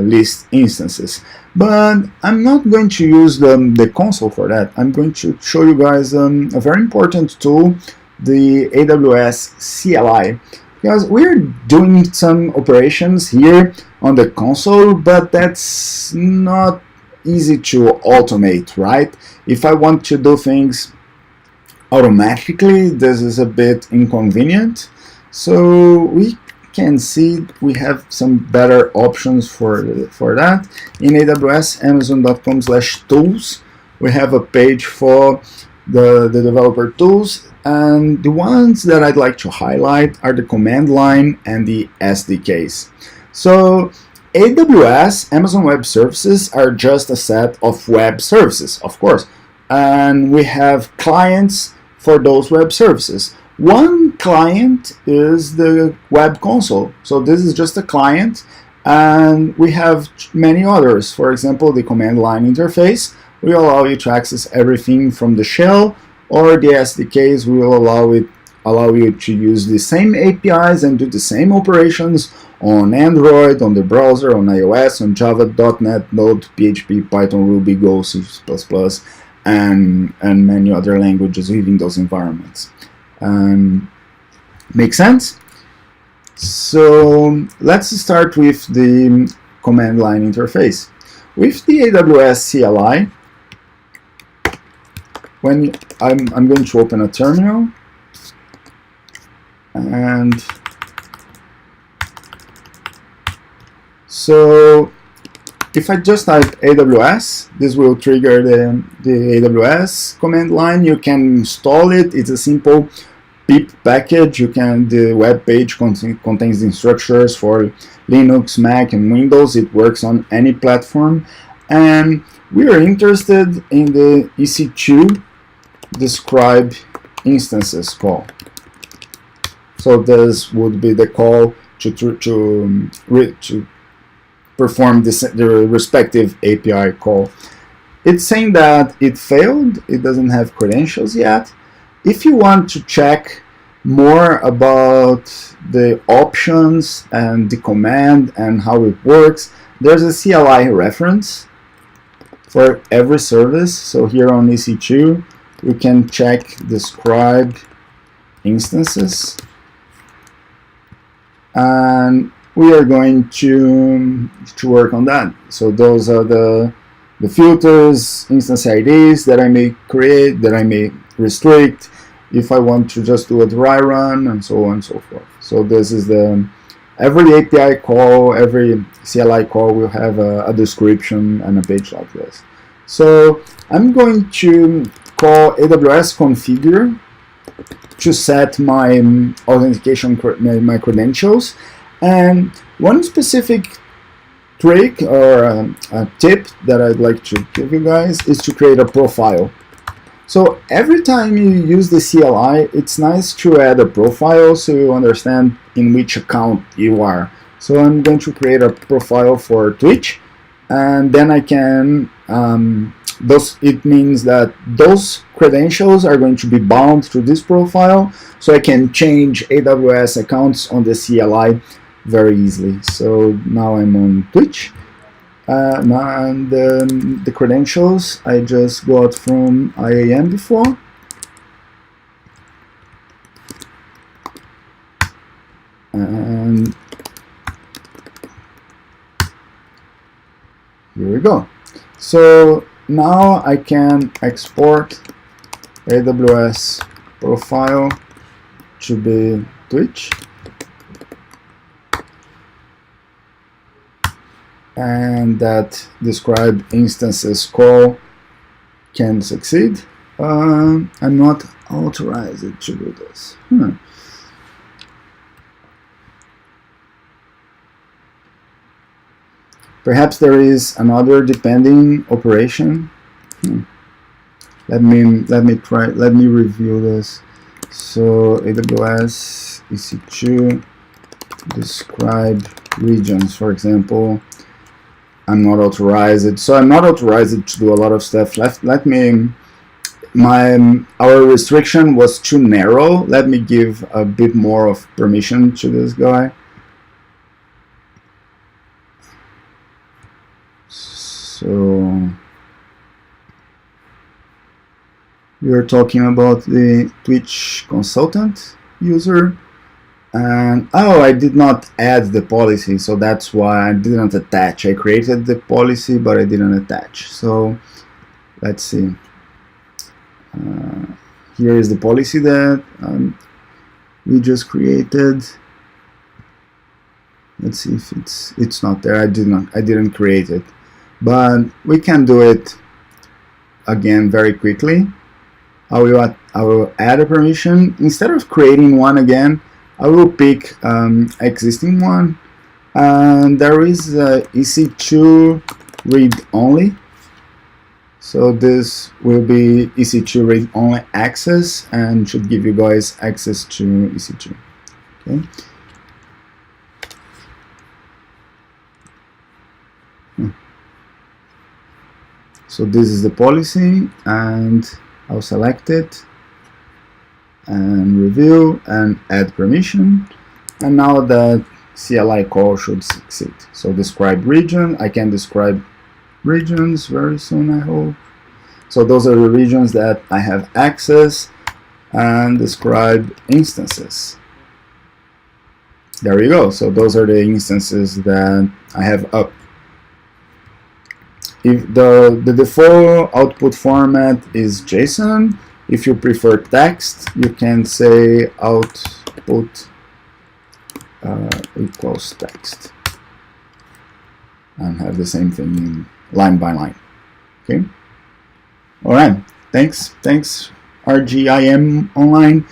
list instances, but I'm not going to use the console for that. I'm going to show you guys a very important tool, the AWS CLI, because we're doing some operations here on the console, but that's not easy to automate, right? If I want to do things automatically, this is a bit inconvenient. So we can see we have some better options for that. In AWS, amazon.com/tools, we have a page for the developer tools, and the ones that I'd like to highlight are the command line and the SDKs. So AWS, Amazon Web Services, are just a set of web services, of course, and we have clients for those web services. One client is the web console. So this is just a client, and we have many others. For example, the command line interface will allow you to access everything from the shell, or the SDKs will allow you to use the same APIs and do the same operations on Android, on the browser, on iOS, on Java, .NET, Node, PHP, Python, Ruby, Go, C++, and many other languages within those environments. Make sense? So let's start with the command line interface. With the AWS CLI, when I'm going to open a terminal, and so if I just type AWS, this will trigger the AWS command line. You can install it. It's a simple pip package. The web page contains the instructions for Linux, Mac, and Windows. It works on any platform. And we are interested in the EC2 describe instances call. So this would be the call to perform the respective API call. It's saying that it failed. It doesn't have credentials yet. If you want to check more about the options and the command and how it works, there's a CLI reference for every service. So here on EC2, we can check describe instances, and we are going to work on that. So those are the filters, instance IDs that I may create, that I may restrict, if I want to just do a dry run, and so on and so forth. So this is every API call, every CLI call will have a description and a page like this. So I'm going to call AWS configure to set my authentication, my credentials. And one specific trick or a tip that I'd like to give you guys is to create a profile. So every time you use the CLI, it's nice to add a profile so you understand in which account you are. So I'm going to create a profile for Twitch, and then I can it means that those credentials are going to be bound to this profile, so I can change AWS accounts on the CLI very easily. So now I'm on Twitch, and the credentials I just got from IAM before. And here we go. So now I can export AWS profile to be Twitch, and that describe instances call can succeed. I'm not authorized to do this. Perhaps there is another depending operation. Let me review this. So AWS EC2 describe regions, for example. I'm not authorized, so I'm not authorized to do a lot of stuff. Our restriction was too narrow. Let me give a bit more of permission to this guy. So we are talking about the Twitch consultant user, and I did not add the policy, so that's why I didn't attach. I created the policy, but I didn't attach. So let's see. Here is the policy that we just created. Let's see if it's not there. I didn't create it, but we can do it again very quickly. I will add a permission. Instead of creating one again, I will pick existing one, and there is EC2 read only. So this will be EC2 read only access and should give you guys access to EC2. Okay. So this is the policy, and I'll select it and review and add permission. And now that CLI call should succeed. So describe region. I can describe regions very soon, I hope. So those are the regions that I have access, and describe instances. There you go. So those are the instances that I have up. If the default output format is JSON, if you prefer text, you can say output equals text, and have the same thing in line by line. Okay. All right. Thanks, RGIM Online.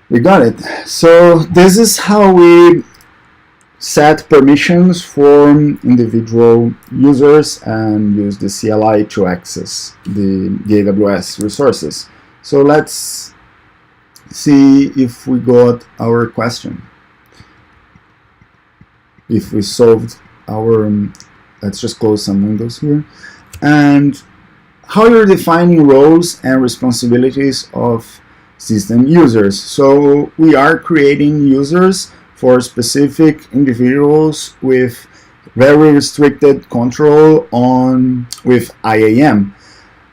We got it. So this is how we set permissions for individual users and use the CLI to access the AWS resources. So let's see if we got our question. If we solved our, let's just close some windows here. And how you're defining roles and responsibilities of system users. So we are creating users for specific individuals with very restricted control with IAM.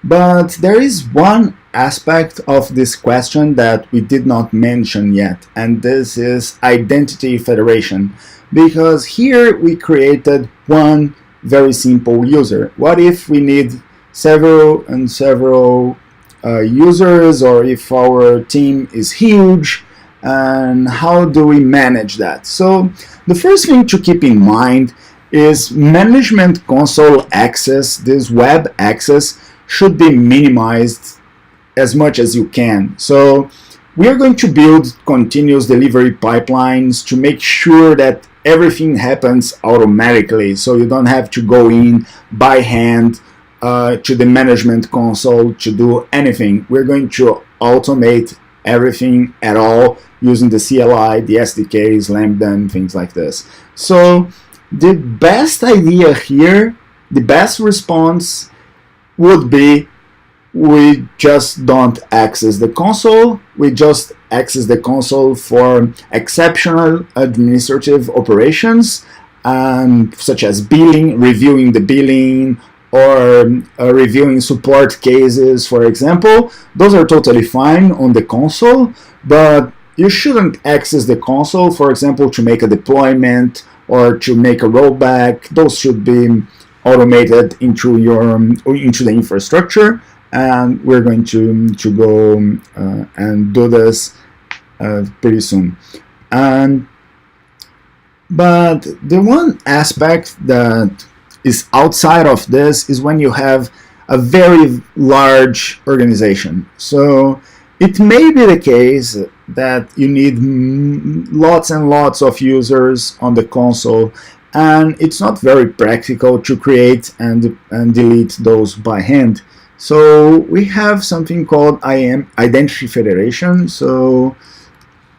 But there is one aspect of this question that we did not mention yet, and this is identity federation. Because here we created one very simple user. What if we need several users, or if our team is huge, and how do we manage that? So the first thing to keep in mind is management console access, this web access, should be minimized as much as you can. So we are going to build continuous delivery pipelines to make sure that everything happens automatically, so you don't have to go in by hand to the management console to do anything. We're going to automate everything at all using the CLI, the SDKs, Lambda, and things like this. So the best idea here, the best response would be we just don't access the console. We just access the console for exceptional administrative operations, such as billing, reviewing the billing, or reviewing support cases, for example. Those are totally fine on the console, but you shouldn't access the console, for example, to make a deployment or to make a rollback. Those should be automated into the infrastructure, and we're going to go and do this pretty soon. But the one aspect that is outside of this is when you have a very large organization. So it may be the case that you need lots and lots of users on the console, and it's not very practical to create and delete those by hand. So we have something called IAM, Identity Federation. So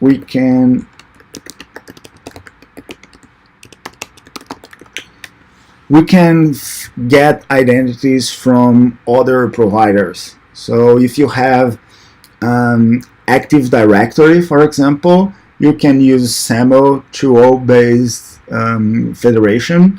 we can get identities from other providers. So if you have Active Directory, for example, you can use SAML 2.0 based federation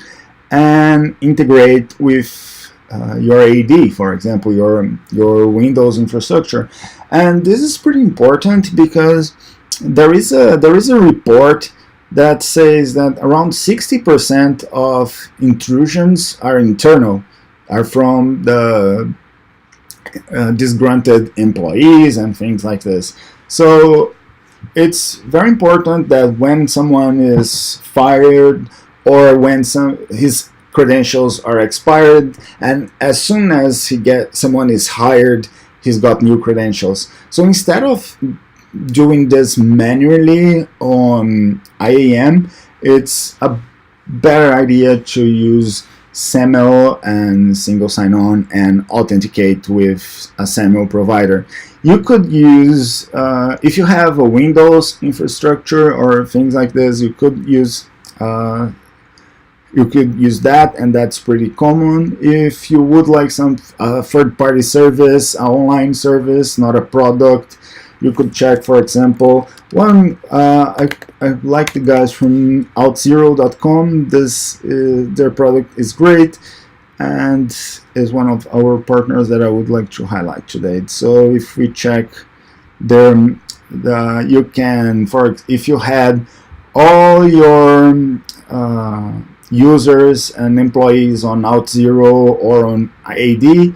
and integrate with your AD, for example, your Windows infrastructure. And this is pretty important because there is a report that says that around 60% of intrusions are internal, are from the disgruntled employees and things like this. So it's very important that when someone is fired or when his credentials are expired, and as soon as someone is hired, he's got new credentials. So instead of doing this manually on IAM, it's a better idea to use SAML and single sign-on and authenticate with a SAML provider. You could use, if you have a Windows infrastructure or things like this, you could use that, and that's pretty common. If you would like some third-party service, an online service, not a product, you could check, for example, I like the guys from OutZero.com. Their product is great and is one of our partners that I would like to highlight today. So if we check them, you can, if you had all your users and employees on OutZero or on AD,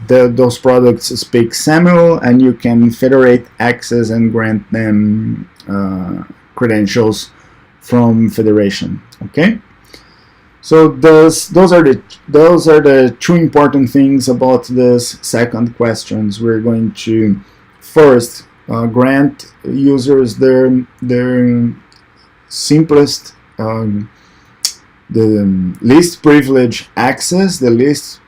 those products speak SAML, and you can federate access and grant them credentials from federation. Okay, so those are the two important things about this second questions. We're going to first grant users their simplest, the least privilege access, the least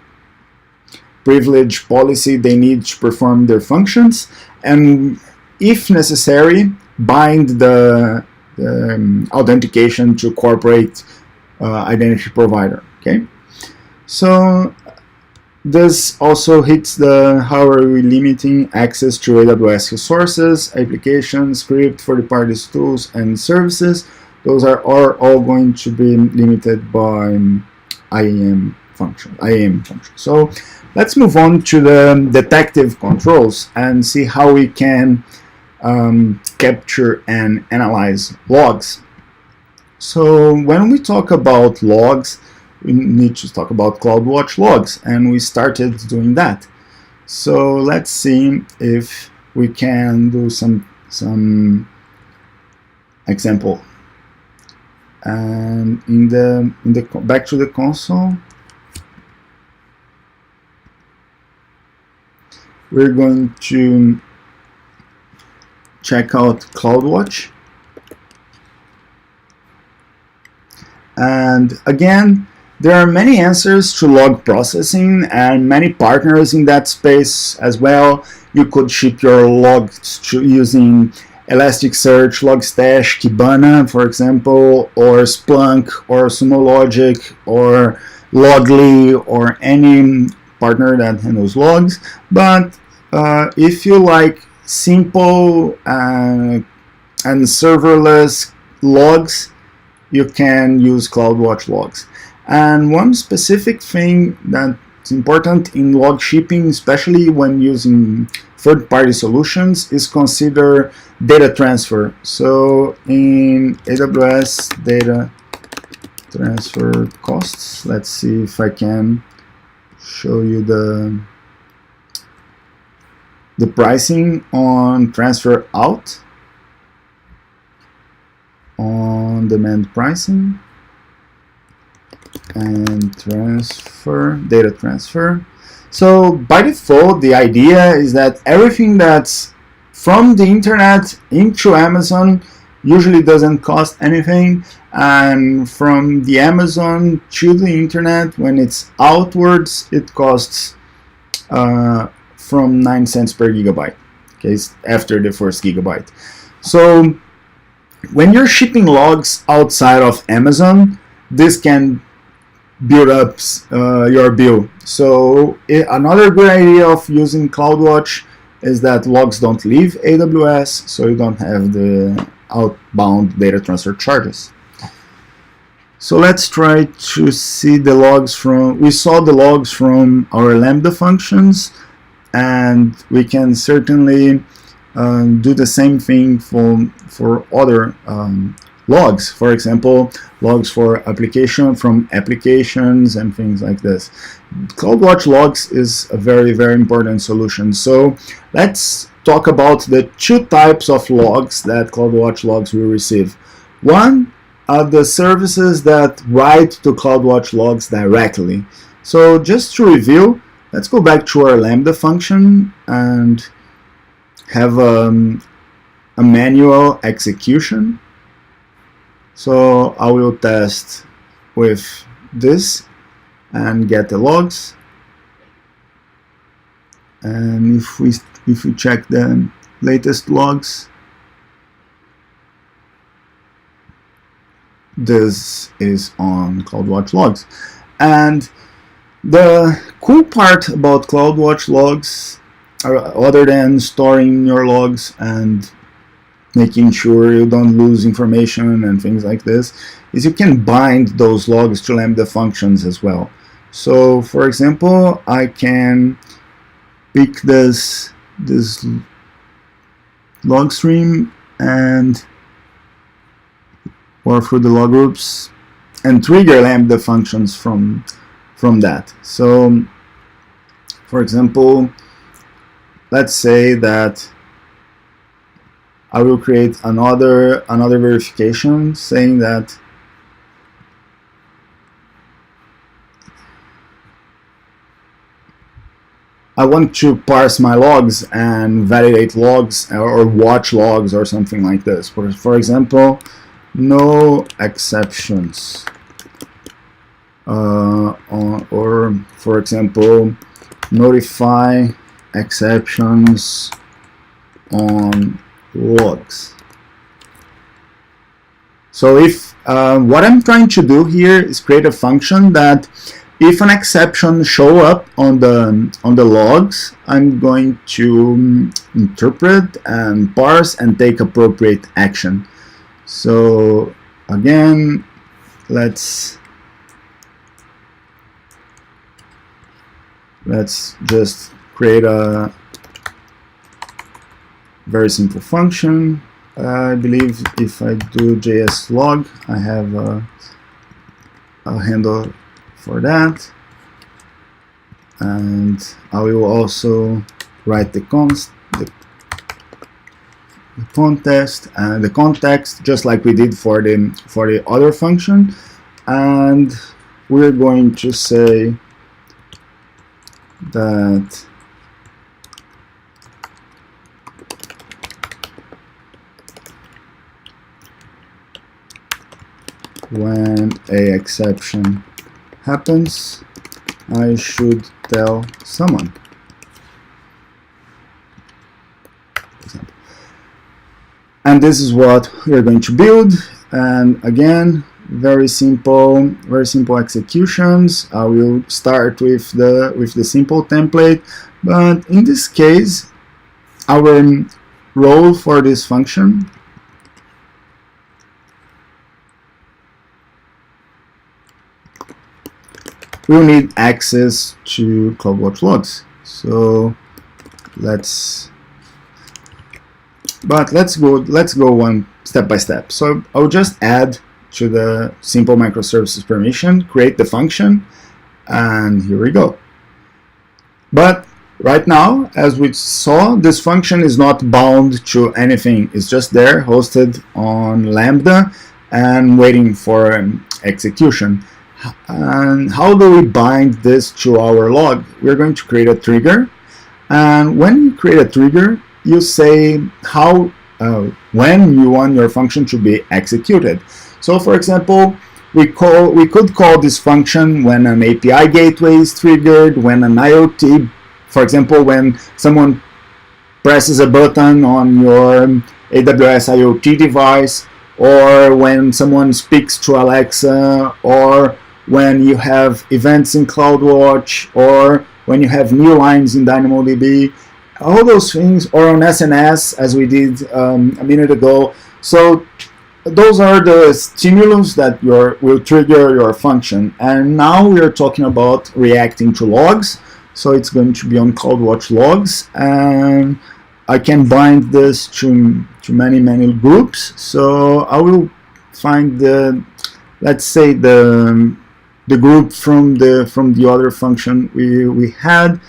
privilege policy they need to perform their functions, and if necessary, bind the authentication to corporate identity provider. Okay, so this also hits how are we limiting access to AWS resources, applications, script, third-party tools, and services. Those are all going to be limited by IAM function. So let's move on to the detective controls and see how we can capture and analyze logs. So when we talk about logs, we need to talk about CloudWatch logs, and we started doing that. So let's see if we can do some example. And back to the console, we're going to check out CloudWatch. And again, there are many answers to log processing and many partners in that space as well. You could ship your logs using Elasticsearch, Logstash, Kibana, for example, or Splunk, or Sumo Logic, or Loggly, or any partner that handles logs. But if you like simple and serverless logs, you can use CloudWatch logs. And one specific thing that's important in log shipping, especially when using third-party solutions, is consider data transfer. So in AWS data transfer costs, let's see if I can show you the pricing on transfer out, on demand pricing, and data transfer. So by default, the idea is that everything that's from the internet into Amazon Usually doesn't cost anything, and from the Amazon to the internet, when it's outwards, it costs from 9 cents per gigabyte, okay, after the first gigabyte. So when you're shipping logs outside of Amazon, this can build up your bill. So another good idea of using CloudWatch is that logs don't leave AWS, so you don't have the outbound data transfer charges. So let's try to see the logs from, we saw the logs from our Lambda functions, and we can certainly do the same thing for other logs. For example, logs for from applications and things like this. CloudWatch logs is a very, very important solution. So let's talk about the two types of logs that CloudWatch logs will receive. One are the services that write to CloudWatch logs directly. So just to review, let's go back to our Lambda function and have a manual execution. So I will test with this and get the logs. And if we check the latest logs, this is on CloudWatch logs. And the cool part about CloudWatch logs, other than storing your logs and making sure you don't lose information and things like this, is you can bind those logs to Lambda functions as well. So for example, I can pick this log stream and or through the log groups and trigger Lambda functions from that. So for example, let's say that I will create another verification saying that I want to parse my logs and validate logs or watch logs or something like this. For example, no exceptions, or for example, notify exceptions on logs. So if what I'm trying to do here is create a function that if an exception show up on the logs, I'm going to interpret and parse and take appropriate action. So again, let's just create a very simple function. I believe if I do JS log, I have a handle for that, and I will also write the context just like we did for the other function, and we're going to say that when a exception happens, I should tell someone. And this is what we're going to build. And again, very simple executions. I will start with the simple template, but in this case, our role for this function we'll need access to CloudWatch logs. So let's go one step by step. So I'll just add to the simple microservices permission, create the function, and here we go. But right now, as we saw, this function is not bound to anything. It's just there, hosted on Lambda, and waiting for execution. And how do we bind this to our log? We're going to create a trigger, and when you create a trigger, you say how when you want your function to be executed. So for example, we could call this function when an API gateway is triggered, when an IoT, for example, when someone presses a button on your AWS IoT device, or when someone speaks to Alexa, or when you have events in CloudWatch, or when you have new lines in DynamoDB, all those things, or on SNS, as we did a minute ago. So those are the stimulus that will trigger your function. And now we are talking about reacting to logs. So it's going to be on CloudWatch logs, and I can bind this to many groups. So I will find let's say the group from the other function we had.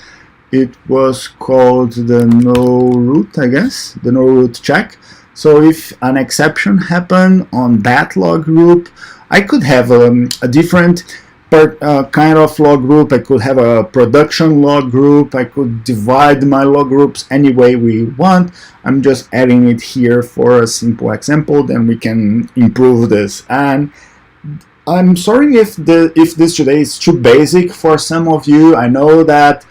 It was called the no root, I guess, the no root check. So if an exception happened on that log group, I could have a different kind of log group. I could have a production log group. I could divide my log groups any way we want. I'm just adding it here for a simple example, then we can improve this. And I'm sorry if this today is too basic for some of you. I know that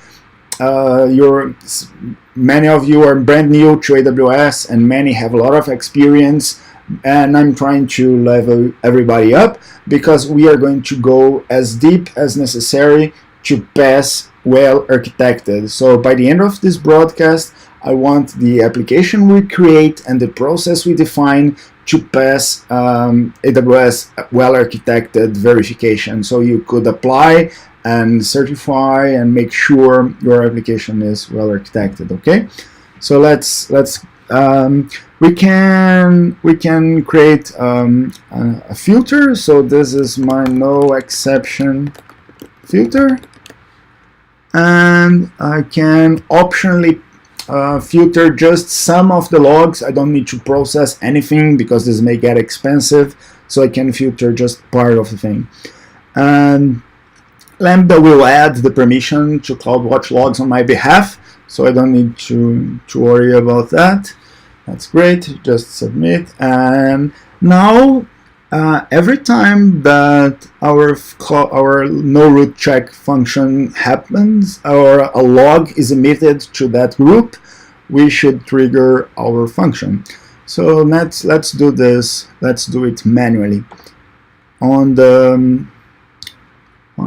many of you are brand new to AWS, and many have a lot of experience, and I'm trying to level everybody up because we are going to go as deep as necessary to pass well architected. So by the end of this broadcast, I want the application we create and the process we define to pass AWS well-architected verification. So you could apply and certify and make sure your application is well-architected. Okay, so we can create a filter. So this is my no exception filter, and I can optionally filter just some of the logs. I don't need to process anything because this may get expensive, so I can filter just part of the thing. And Lambda will add the permission to CloudWatch logs on my behalf, so I don't need to worry about that. That's great. Just submit, and now every time that our no root check function happens or a log is emitted to that group, we should trigger our function. So let's do this. Let's do it manually on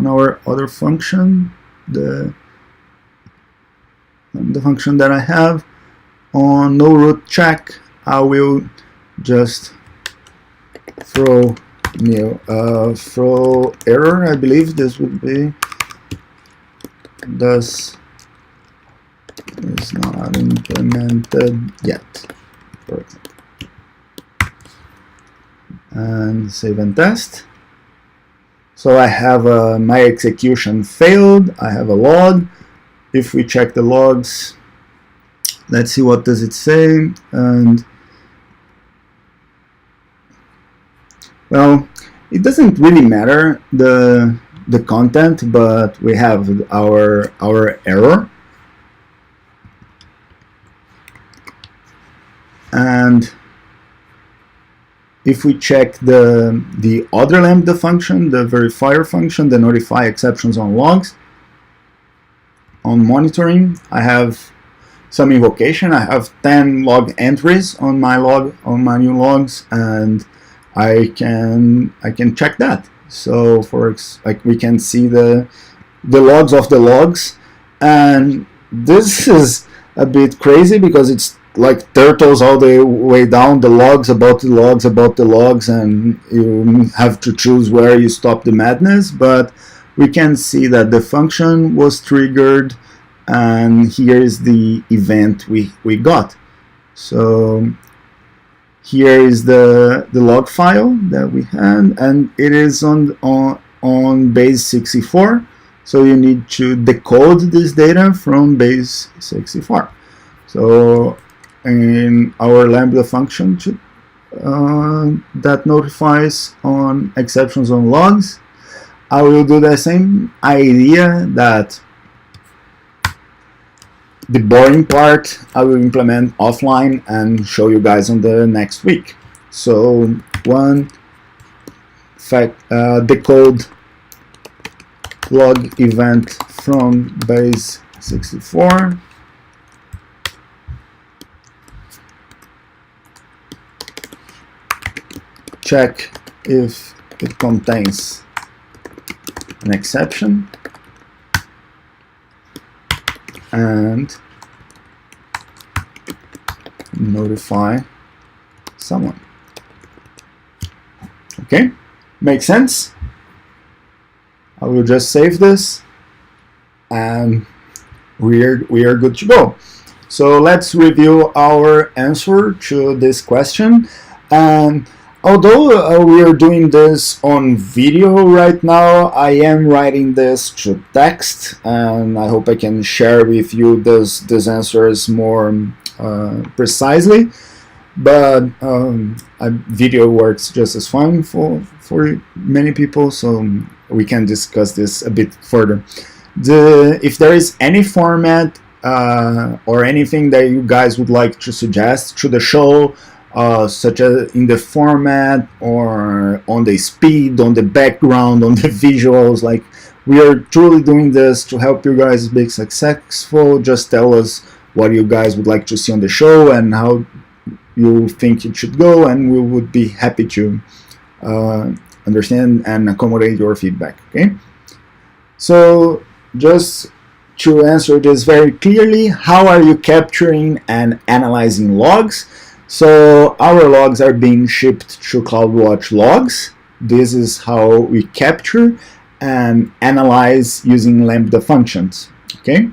our other function, the function that I have on no root check. I will just throw error. I believe this would be thus is not implemented yet, for example, and save and test. So I have my execution failed. I have a log. If we check the logs, let's see what does it say. And well, it doesn't really matter the content, but we have our error. And if we check the other Lambda function, the verifier function, the notify exceptions on logs, on monitoring, I have some invocation. I have 10 log entries on my new logs, and I can check that. So we can see the logs of the logs, and this is a bit crazy because it's like turtles all the way down, the logs about the logs about the logs, and you have to choose where you stop the madness. But we can see that the function was triggered, and here is the event we got. So here is the log file that we had, and it is on base 64. So you need to decode this data from base 64. So in our Lambda function that notifies on exceptions on logs, I will do the same idea, that The boring part I will implement offline and show you guys on the next week. So one decode log event from base 64. Check if it contains an exception, and notify someone. Okay, makes sense? I will just save this and we are good to go. So let's review our answer to this question. And although we are doing this on video right now, I am writing this to text, and I hope I can share with you these answers more precisely. But video works just as fine for many people, so we can discuss this a bit further. If there is any format or anything that you guys would like to suggest to the show, such as in the format or on the speed, on the background, on the visuals, like, we are truly doing this to help you guys be successful. Just tell us what you guys would like to see on the show and how you think it should go, and we would be happy to understand and accommodate your feedback. Okay, so just to answer this very clearly, how are you capturing and analyzing logs? So our logs are being shipped to CloudWatch logs. This is how we capture and analyze using Lambda functions. Okay,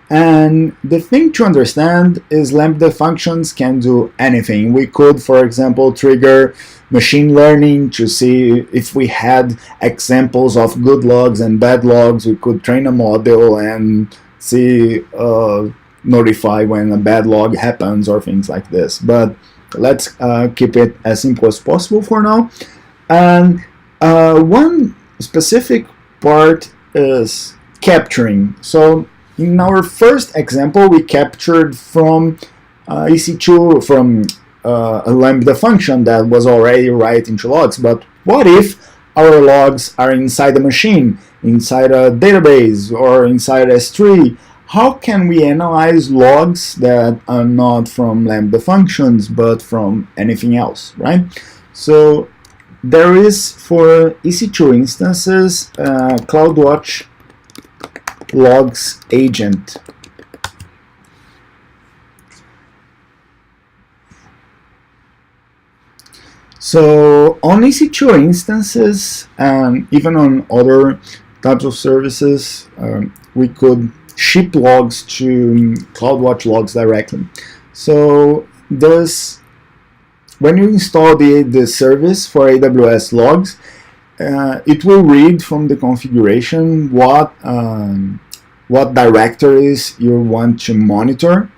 and the thing to understand is Lambda functions can do anything. We could, for example, trigger machine learning to see if we had examples of good logs and bad logs. We could train a model and see, notify when a bad log happens or things like this. But let's keep it as simple as possible for now. And one specific part is capturing. So in our first example, we captured from EC2 from a Lambda function that was already writing to logs. But what if our logs are inside the machine, inside a database, or inside S3? How can we analyze logs that are not from Lambda functions but from anything else, right? So there is, for EC2 instances, CloudWatch logs agent. So on EC2 instances, and even on other types of services, we could ship logs to CloudWatch logs directly. So when you install the service for AWS logs, it will read from the configuration what directories you want to monitor,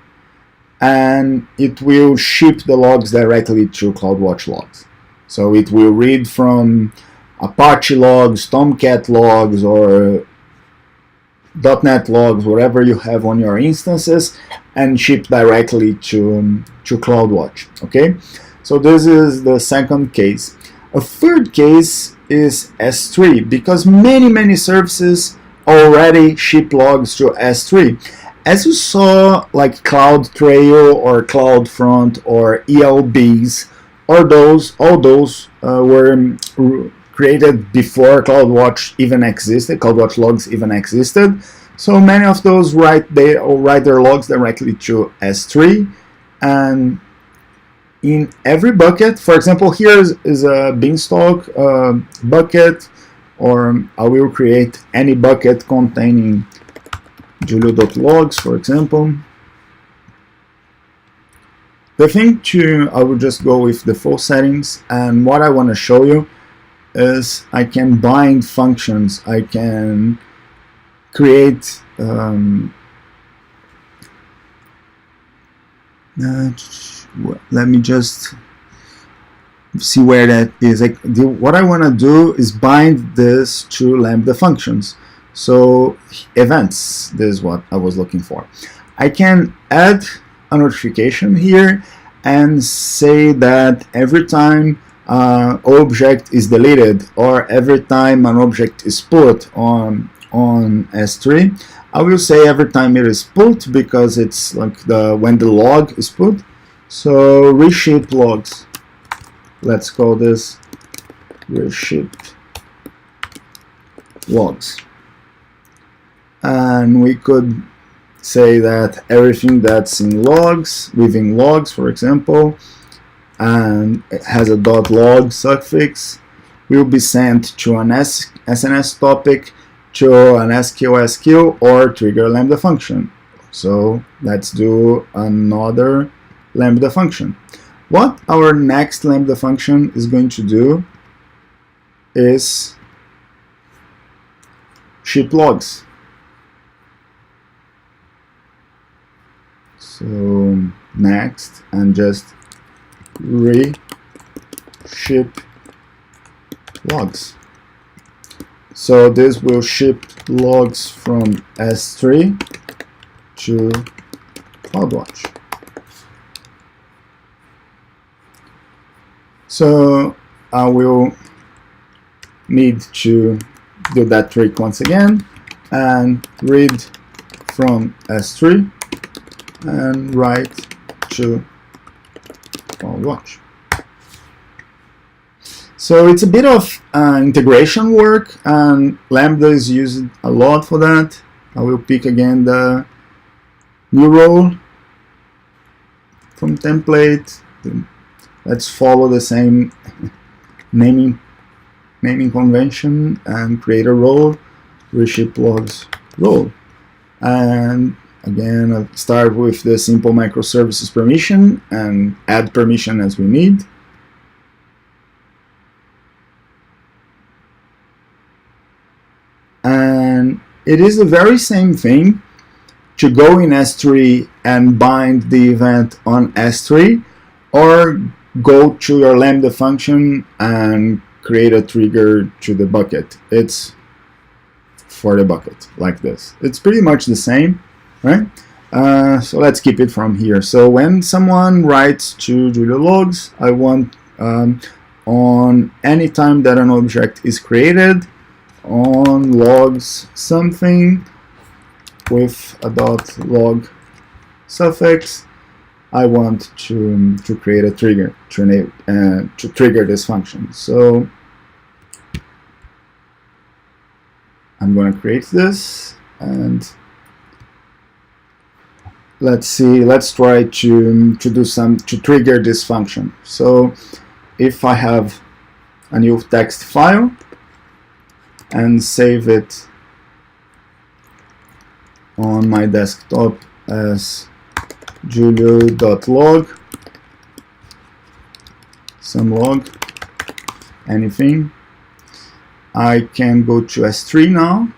and it will ship the logs directly to CloudWatch logs. So it will read from Apache logs, Tomcat logs, or .NET logs, whatever you have on your instances, and ship directly to CloudWatch. Okay, so this is the second case. A third case is S3, because many services already ship logs to S3. As you saw, like CloudTrail or CloudFront or ELBs, or all those were created before CloudWatch even existed, CloudWatch logs even existed. So many of those write their logs directly to S3, and in every bucket, for example, here is a beanstalk bucket, or I will create any bucket containing julio.logs, for example. The thing I will just go with the full settings, and what I want to show you is I can bind functions. I can create let me just see where that is. What I want to do is bind this to Lambda functions. So events, this is what I was looking for. I can add a notification here and say that every time object is deleted or every time an object is put on S3, I will say every time it is put because it's like when the log is put. So reship logs. Let's call this reship logs. And we could say that everything that's in logs, within logs, for example, and it has a .log suffix, will be sent to an SNS topic, to an SQL or trigger Lambda function. So let's do another Lambda function. What our next Lambda function is going to do is ship logs. So next, and just reship logs. So this will ship logs from S3 to CloudWatch. So I will need to do that trick once again and read from S3 and write to CloudWatch. So it's a bit of integration work, and Lambda is used a lot for that. I will pick again the new role from template. Let's follow the same naming convention and create a role, reship logs role. And again, I'll start with the simple microservices permission and add permission as we need. And it is the very same thing to go in S3 and bind the event on S3, or go to your Lambda function and create a trigger to the bucket. It's for the bucket, like this. It's pretty much the same, right? So let's keep it from here. So when someone writes to Julia logs, I want on any time that an object is created, on logs something with a .log suffix, I want to create a trigger to trigger this function. So I'm going to create this, and let's try to trigger this function. So if I have a new text file and save it on my desktop as julio.log, some log, anything, I can go to S3 now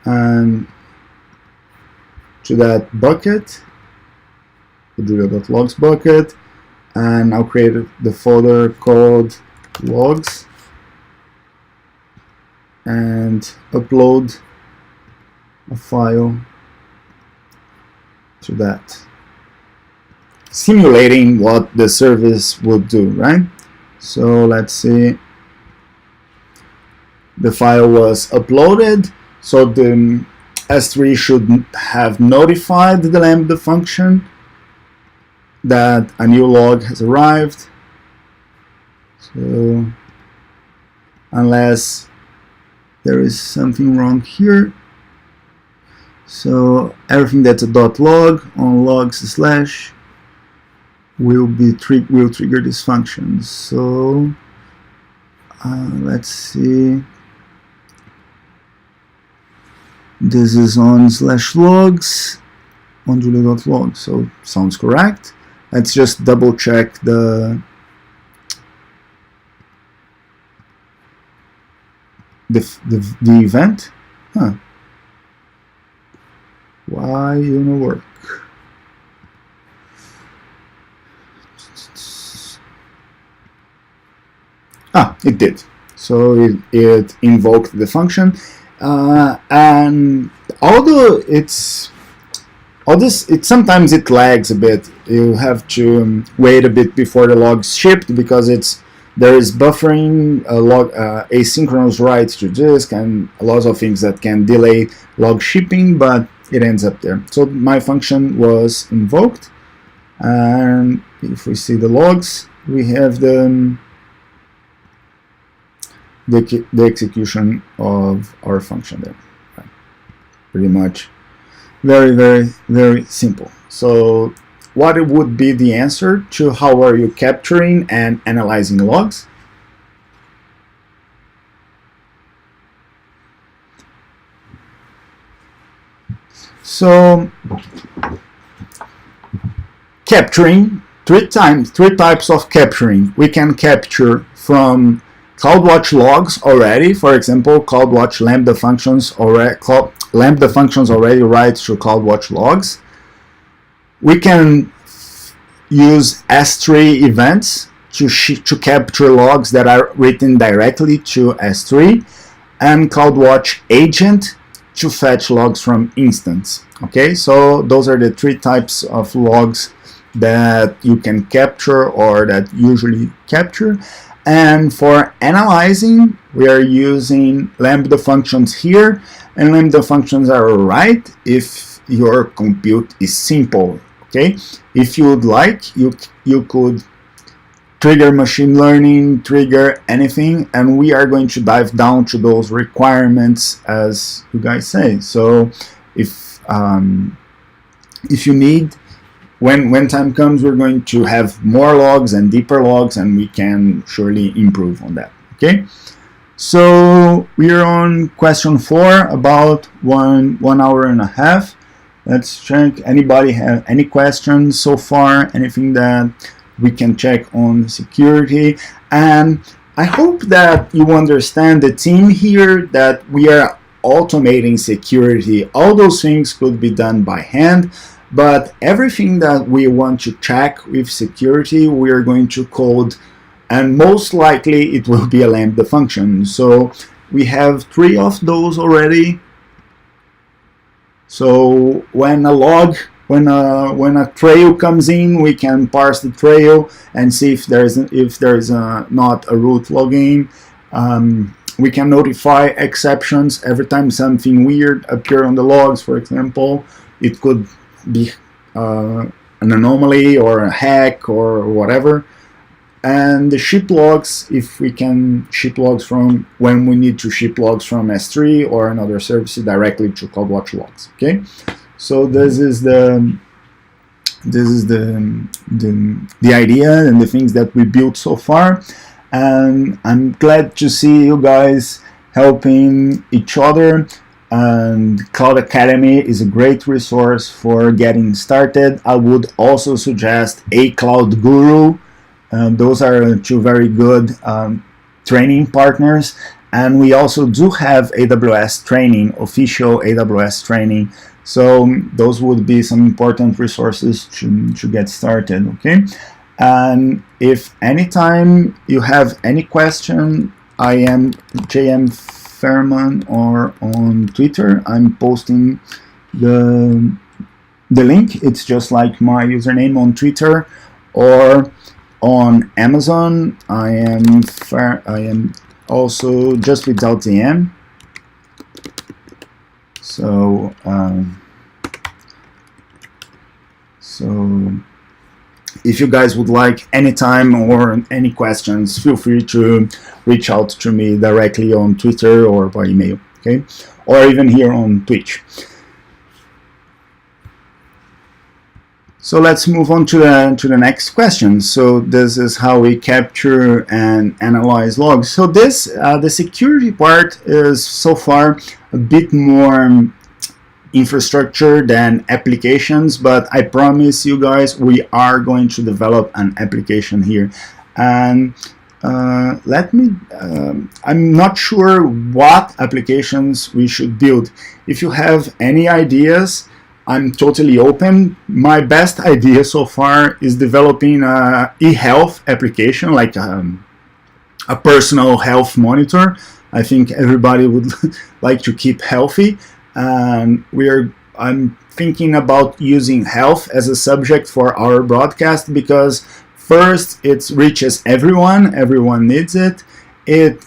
and to that bucket, the julio.logs bucket, and I'll create the folder called logs and upload a file to that, simulating what the service would do, right? So let's see, the file was uploaded, so the S3 should have notified the Lambda function that a new log has arrived. So unless there is something wrong here, so everything that's a .log on logs slash will trigger this function. So let's see, this is on /logs on julia.log, so sounds correct. Let's just double check the event. Why you no work? It did. So it invoked the function, and although it's all this, sometimes it lags a bit. You have to wait a bit before the log's shipped because there is buffering, asynchronous writes to disk, and a lot of things that can delay log shipping, but it ends up there. So my function was invoked, and if we see the logs, we have the execution of our function there. Pretty much very, very, very simple. So what would be the answer to how are you capturing and analyzing logs? So capturing, three types of capturing. We can capture from CloudWatch logs already. For example, CloudWatch Lambda functions already write to CloudWatch logs. We can use S3 events to capture logs that are written directly to S3, and CloudWatch agent to fetch logs from instance. Okay, so those are the three types of logs that you can capture or that usually capture. And for analyzing, we are using Lambda functions here, and Lambda functions are right if your compute is simple. Okay, if you would like, you could trigger machine learning, trigger anything, and we are going to dive down to those requirements as you guys say. So if you need, when time comes, we're going to have more logs and deeper logs, and we can surely improve on that. Okay, so we are on question 4, about one hour and a half. Let's check. Anybody have any questions so far? Anything that we can check on security? And I hope that you understand the theme here, that we are automating security. All those things could be done by hand, but everything that we want to check with security, we are going to code, and most likely it will be a Lambda function. So we have 3 of those already. So when a trail comes in, we can parse the trail and see if there is not a root login. We can notify exceptions every time something weird appears on the logs. For example, it could be an anomaly or a hack or whatever. And the ship logs, if we can ship logs from when we need to ship logs from S3 or another service directly to CloudWatch logs. Okay, so this is the idea and the things that we built so far, and I'm glad to see you guys helping each other. And Cloud Academy is a great resource for getting started. I would also suggest a Cloud Guru. Those are 2 very good training partners, and we also do have AWS training, official AWS training. So those would be some important resources to get started. Okay, and if anytime you have any question, I am JM Fairman, or on Twitter I'm posting the link. It's just like my username on Twitter, or on Amazon I am also just without the M. So if you guys would like anytime or any questions, feel free to reach out to me directly on Twitter or by email, okay, or even here on Twitch. So let's move on to the next question. So this is how we capture and analyze logs. So this the security part is so far a bit more infrastructure than applications, but I promise you guys we are going to develop an application here. And I'm not sure what applications we should build. If you have any ideas, I'm totally open. My best idea so far is developing a e-health application, like a personal health monitor. I think everybody would like to keep healthy, and we are I'm thinking about using health as a subject for our broadcast because first, it reaches everyone. Everyone needs it. It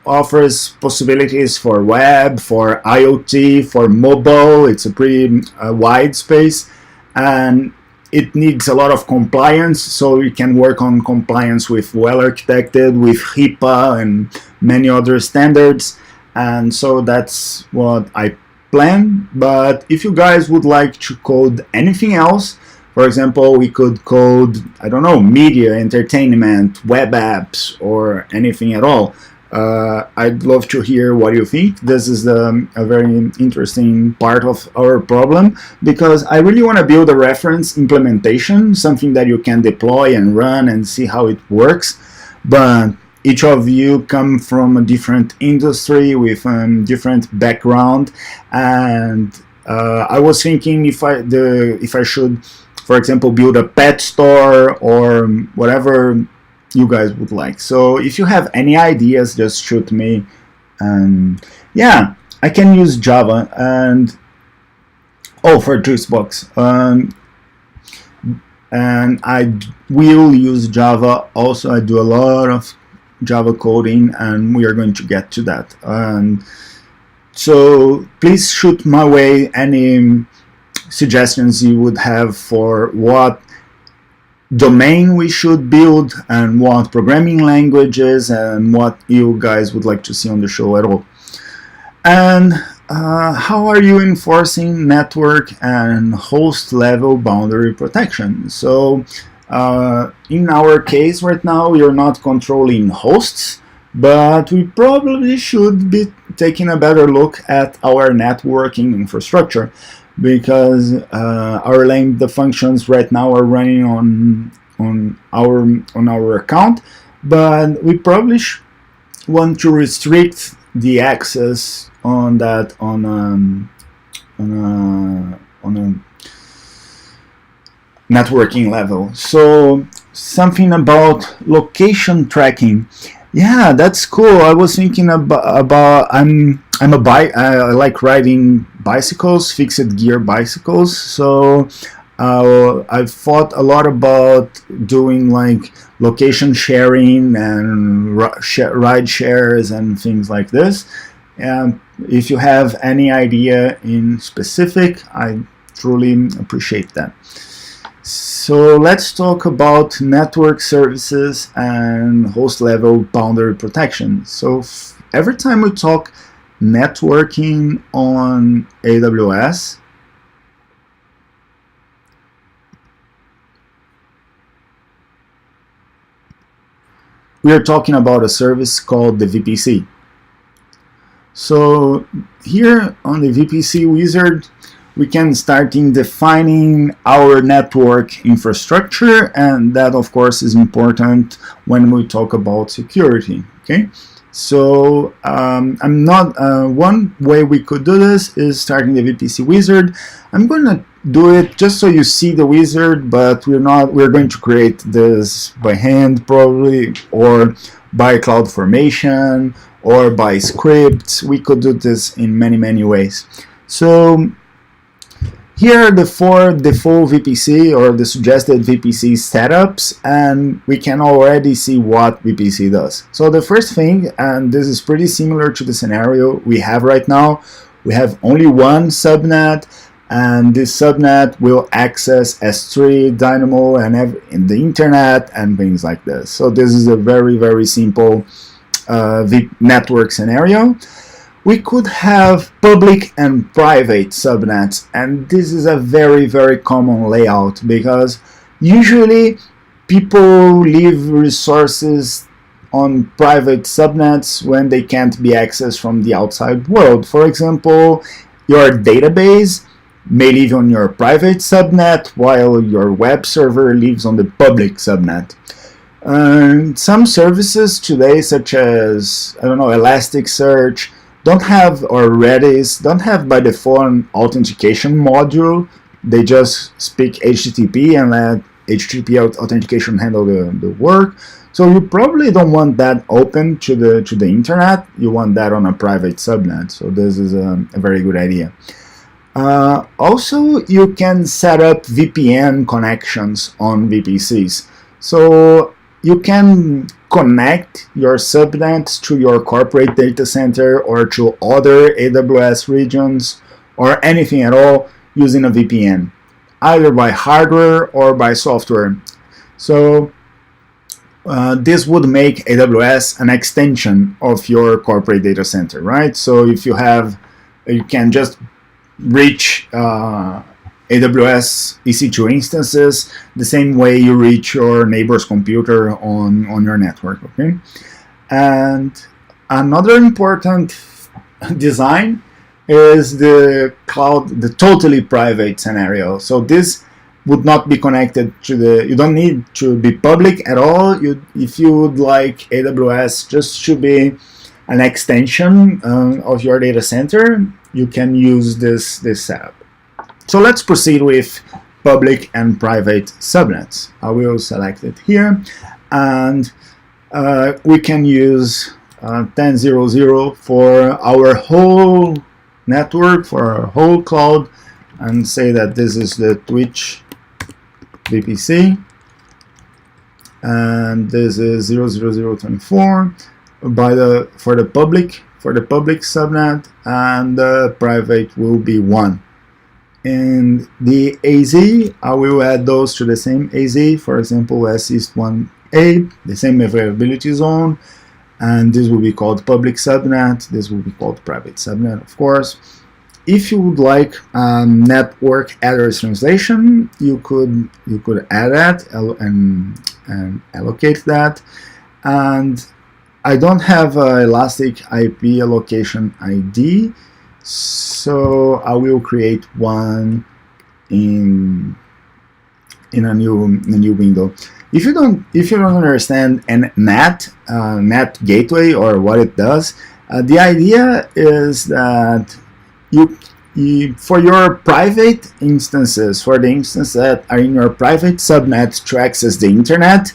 offers possibilities for web, for IoT, for mobile. It's a pretty wide space, and it needs a lot of compliance, so you can work on compliance with WellArchitected, with HIPAA, and many other standards. And so that's what I plan. But if you guys would like to code anything else, for example, we could code, I don't know, media, entertainment, web apps, or anything at all. I'd love to hear what you think. This is a very interesting part of our problem because I really want to build a reference implementation, something that you can deploy and run and see how it works. But each of you come from a different industry with a different background, and I was thinking if I should, for example, build a pet store or whatever you guys would like. So if you have any ideas, just shoot me. And yeah, I can use Java and for Juicebox. And I will use Java. Also, I do a lot of Java coding, and we are going to get to that. And so please shoot my way any suggestions you would have for what domain we should build and what programming languages and what you guys would like to see on the show at all. And how are you enforcing network and host level boundary protection? So in our case right now, we are not controlling hosts, but we probably should be taking a better look at our networking infrastructure, because our Lambda functions right now are running on our account, but we probably want to restrict the access on that on a networking level. So something about location tracking. Yeah, that's cool. I was thinking about I like riding bicycles, fixed gear bicycles. So I've thought a lot about doing like location sharing and ride shares and things like this. And if you have any idea in specific, I truly appreciate that. So let's talk about network services and host level boundary protection. So every time we talk networking on AWS, we are talking about a service called the VPC. So here on the VPC wizard, we can start in defining our network infrastructure, and that of course is important when we talk about security. Okay, so one way we could do this is starting the VPC wizard. I'm going to do it just so you see the wizard, but we're going to create this by hand probably, or by CloudFormation, or by scripts. We could do this in many ways. So here are the 4 default VPC or the suggested VPC setups, and we can already see what VPC does. So the first thing, and this is pretty similar to the scenario we have right now, we have only one subnet, and this subnet will access S3, Dynamo, and the internet and things like this. So this is a very simple network scenario. We could have public and private subnets, and this is a very common layout because usually people leave resources on private subnets when they can't be accessed from the outside world. For example, your database may live on your private subnet while your web server lives on the public subnet. Some services today, such as, I don't know, Elasticsearch, don't have, or Redis, don't have by default an authentication module. They just speak HTTP and let HTTP authentication handle the work. So you probably don't want that open to the internet. You want that on a private subnet. So this is a very good idea. Also, you can set up VPN connections on VPCs. So you can connect your subnets to your corporate data center or to other AWS regions or anything at all using a VPN, either by hardware or by software. So this would make AWS an extension of your corporate data center, right? So if you can just reach AWS EC2 instances the same way you reach your neighbor's computer on your network, okay? And another important design is the totally private scenario. So this would not be connected to you don't need to be public at all. If you would like AWS just to be an extension of your data center, you can use this setup. So let's proceed with public and private subnets. I will select it here, and we can use 10.0.0 for our whole network, for our whole cloud, and say that this is the Twitch VPC, and this is 0.0.0.24 for the public subnet, and the private will be 1. In the AZ, I will add those to the same AZ, for example, S East 1A, the same availability zone, and this will be called public subnet, this will be called private subnet, of course. If you would like network address translation, you could add that and allocate that. And I don't have an Elastic IP allocation ID, so I will create one in a new window. If you don't understand NAT gateway or what it does, the idea is that for your private instances, for the instances that are in your private subnet to access the internet,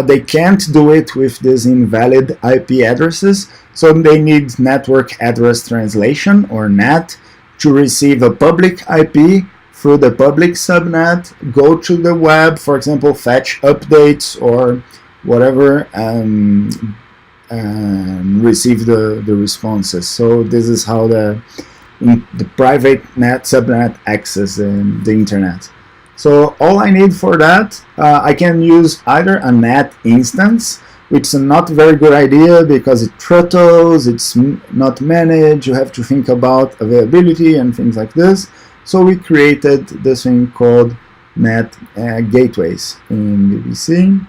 they can't do it with these invalid IP addresses, so they need network address translation, or NAT, to receive a public IP through the public subnet, go to the web, for example, fetch updates or whatever, and receive the responses. So this is how the private subnet access the internet. So all I need for that, I can use either a NAT instance, which is not a very good idea because it throttles, it's not managed, you have to think about availability and things like this. So we created this thing called NAT gateways in VPC.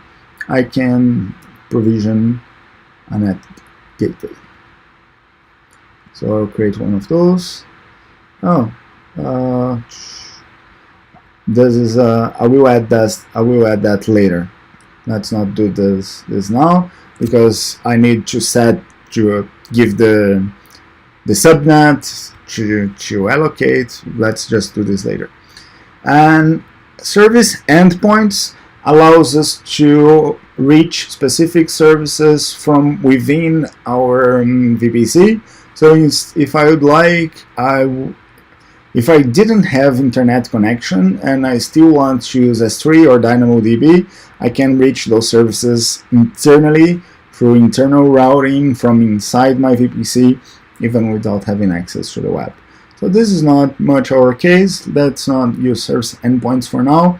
I can provision a NAT gateway. So I'll create one of those. This is I will add that later. Let's not do this now because I need to give the subnet to allocate. Let's just do this later. And service endpoints allows us to reach specific services from within our VPC. So if I would like, if I didn't have internet connection and I still want to use S3 or DynamoDB, I can reach those services internally through internal routing from inside my VPC, even without having access to the web. So this is not much our case. Let's not use service endpoints for now.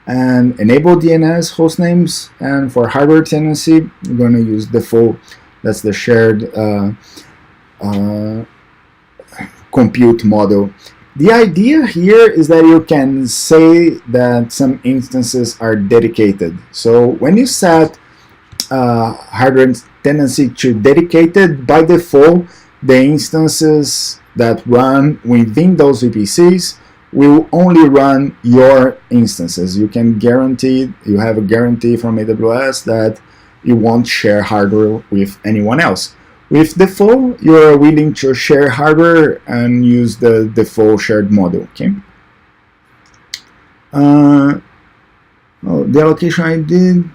And enable DNS host names. And for hardware tenancy, we're going to use default. That's the shared compute model. The idea here is that you can say that some instances are dedicated. So when you set hardware tenancy to dedicated, by default, the instances that run within those VPCs will only run your instances. You can guarantee, you have a guarantee from AWS that you won't share hardware with anyone else. With default, you are willing to share hardware and use the default shared model. Okay. The allocation I did.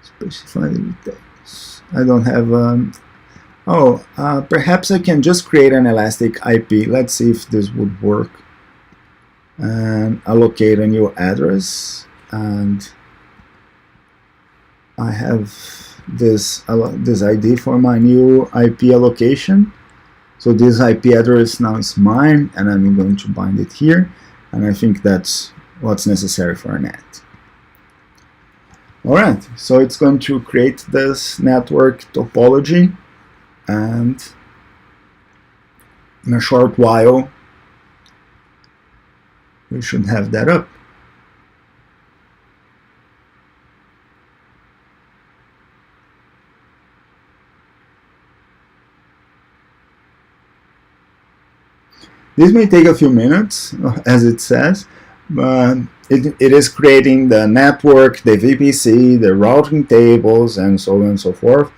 Specify the details. I don't have Oh, perhaps I can just create an elastic IP. Let's see if this would work. And allocate a new address, and I have this ID for my new IP allocation. So this IP address now is mine, and I'm going to bind it here, and I think that's what's necessary for a net. Alright, so it's going to create this network topology, and in a short while we should have that up. This may take a few minutes, as it says, but it is creating the network, the VPC, the routing tables, and so on and so forth.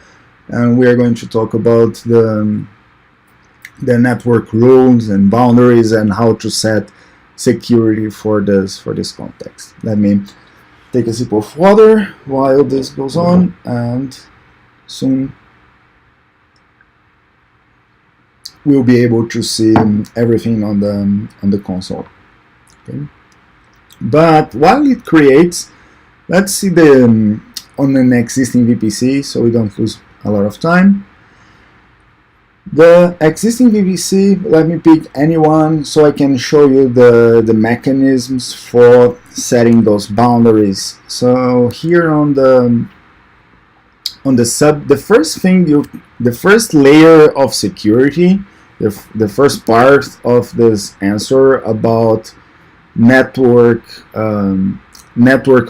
And we are going to talk about the network rules and boundaries and how to set security for this context. Let me take a sip of water while this goes on, and soon we'll be able to see everything on the console. Okay. But while it creates, let's see on an existing VPC, so we don't lose a lot of time. The existing VPC, let me pick anyone so I can show you the mechanisms for setting those boundaries. So here on the first layer of security, the first part of this answer about network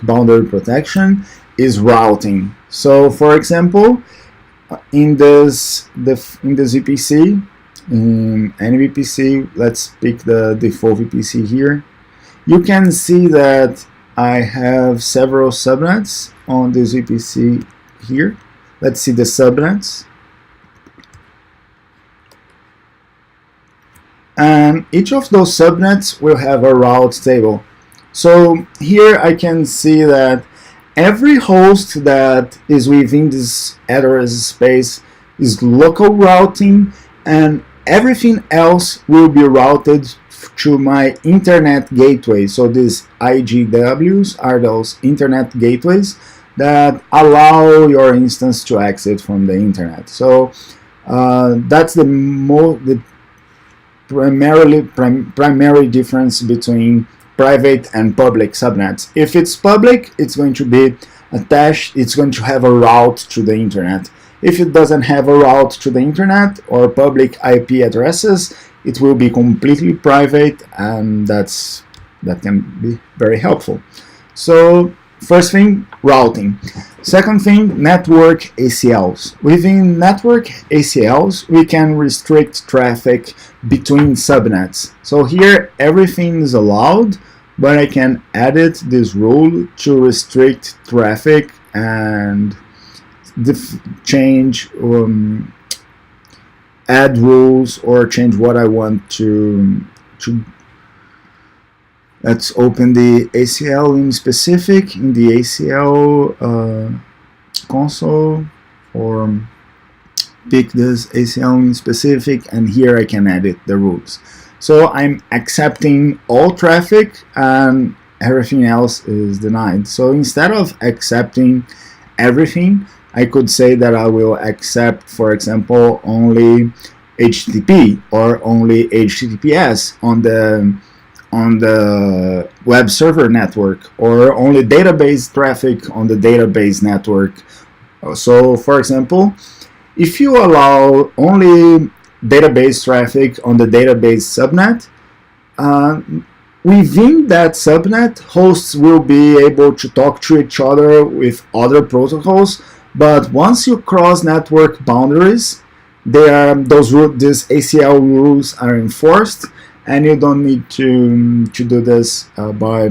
boundary protection is routing. So for example, in this VPC, in any VPC, let's pick the default VPC here, you can see that I have several subnets on this VPC here. Let's see the subnets. And each of those subnets will have a route table. So here I can see that every host that is within this address space is local routing, and everything else will be routed to my internet gateway. So these IGWs are those internet gateways that allow your instance to exit from the internet. So that's the primary difference between private and public subnets. If it's public, it's going to be attached, it's going to have a route to the internet. If it doesn't have a route to the internet or public IP addresses, it will be completely private, and that can be very helpful. So first thing, routing. Second thing, network ACLs. Within network ACLs, we can restrict traffic between subnets. So here, everything is allowed, but I can edit this rule to restrict traffic and change, add rules, or change what I want to. Let's open the ACL in specific in the ACL console, or pick this ACL in specific, and here I can edit the rules. So I'm accepting all traffic and everything else is denied. So instead of accepting everything, I could say that I will accept, for example, only HTTP or only HTTPS on the web server network, or only database traffic on the database network. So for example, if you allow only database traffic on the database subnet, within that subnet, hosts will be able to talk to each other with other protocols, but once you cross network boundaries, these ACL rules are enforced, and you don't need to do this by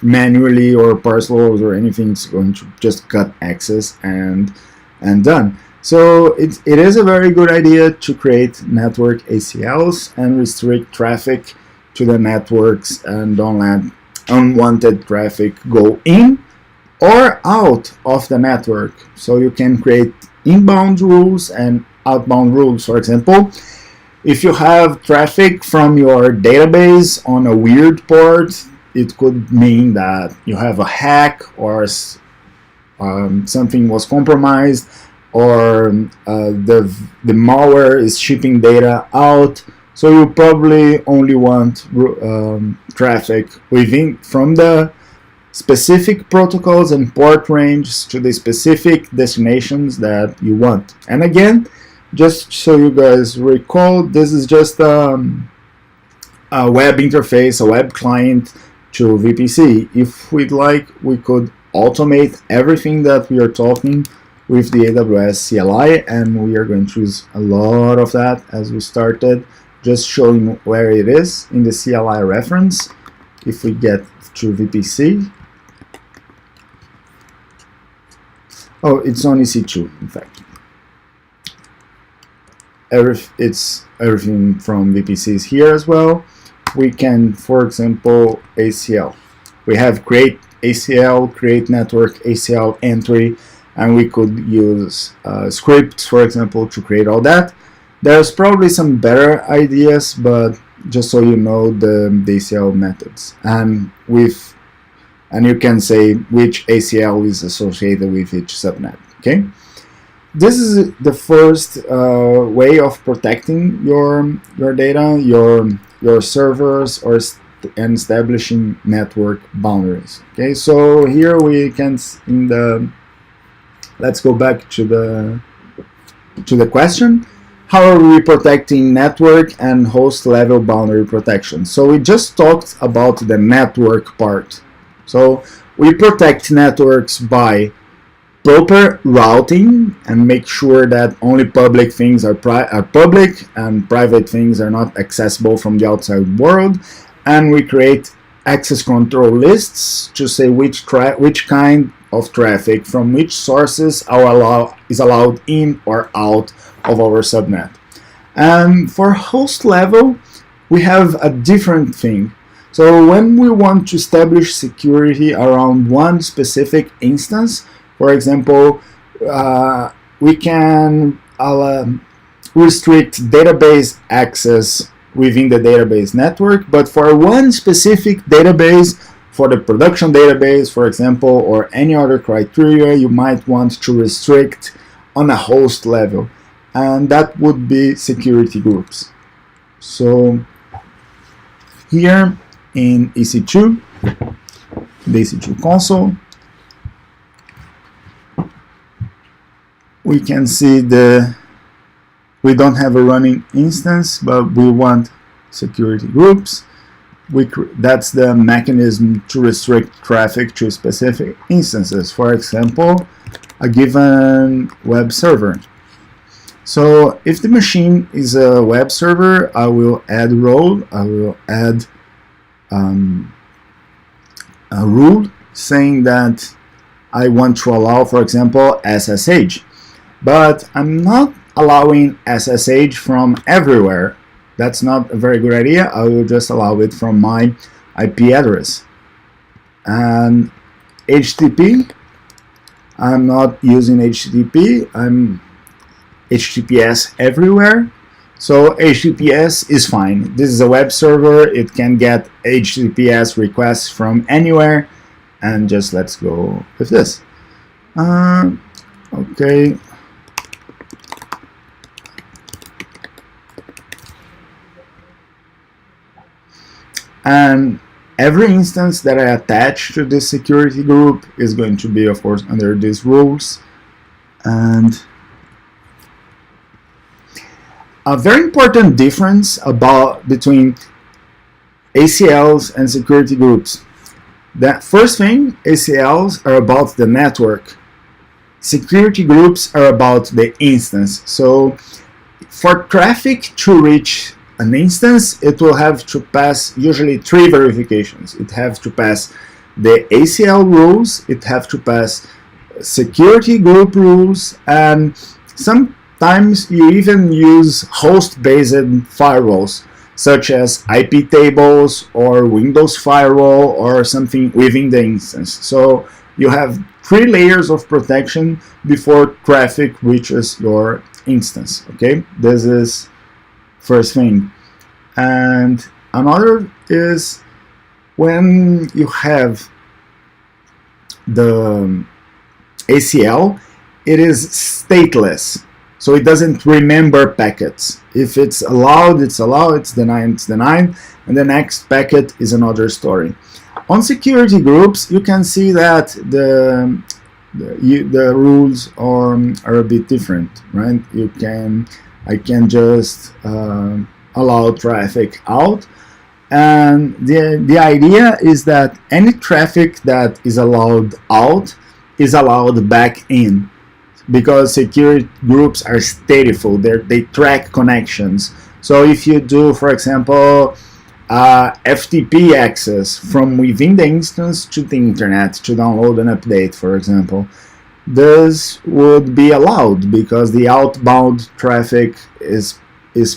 manually or parcels or anything. It's going to just cut access and done. So it is a very good idea to create network ACLs and restrict traffic to the networks, and don't let unwanted traffic go in or out of the network. So you can create inbound rules and outbound rules. For example, if you have traffic from your database on a weird port, it could mean that you have a hack or something was compromised, or the malware is shipping data out. So you probably only want traffic from the specific protocols and port ranges to the specific destinations that you want. And again, just so you guys recall, this is just a web interface, a web client to VPC. If we'd like, we could automate everything that we are talking with the AWS CLI, and we are going to use a lot of that as we started, just showing where it is in the CLI reference. If we get to VPC, oh, it's on EC2, in fact. It's everything from VPCs here as well. We can, for example, ACL. We have create ACL, create network ACL entry, and we could use scripts, for example, to create all that. There's probably some better ideas, but just so you know the ACL methods, and you can say which ACL is associated with each subnet. Okay, this is the first way of protecting your data, your servers, and establishing network boundaries. Okay, so here we can let's go back to the question. How are we protecting network and host level boundary protection? So we just talked about the network part. So we protect networks by proper routing and make sure that only public things are public and private things are not accessible from the outside world. And we create access control lists to say which kind of traffic from which sources is allowed in or out of our subnet. And for host level, we have a different thing. So when we want to establish security around one specific instance, for example, we can restrict database access within the database network, but for one specific database, for the production database, for example, or any other criteria, you might want to restrict on a host level, and that would be security groups. So here in EC2, the EC2 console, we can see we don't have a running instance, but we want security groups. That's the mechanism to restrict traffic to specific instances. For example, a given web server. So if the machine is a web server, I will add role. I will add a rule saying that I want to allow, for example, SSH. But I'm not allowing SSH from everywhere. That's not a very good idea. I will just allow it from my IP address. And HTTP, I'm not using HTTP. I'm HTTPS everywhere. So HTTPS is fine. This is a web server. It can get HTTPS requests from anywhere. And just let's go with this. Okay. And every instance that I attach to this security group is going to be, of course, under these rules. And a very important difference between ACLs and security groups. The first thing, ACLs are about the network. Security groups are about the instance. So for traffic to reach an instance, it will have to pass usually 3 verifications. It has to pass the ACL rules, it has to pass security group rules, and sometimes you even use host-based firewalls, such as IP tables or Windows firewall or something within the instance. So you have 3 layers of protection before traffic reaches your instance. Okay, this is first thing. And another is when you have the ACL, it is stateless, so it doesn't remember packets. If it's allowed, it's allowed, it's denied, it's denied, and the next packet is another story. On security groups, you can see that the rules are a bit different, right? I can just allow traffic out, and the idea is that any traffic that is allowed out is allowed back in, because security groups are stateful. They track connections. So if you do, for example, FTP access from within the instance to the internet to download an update, for example, this would be allowed because the outbound traffic is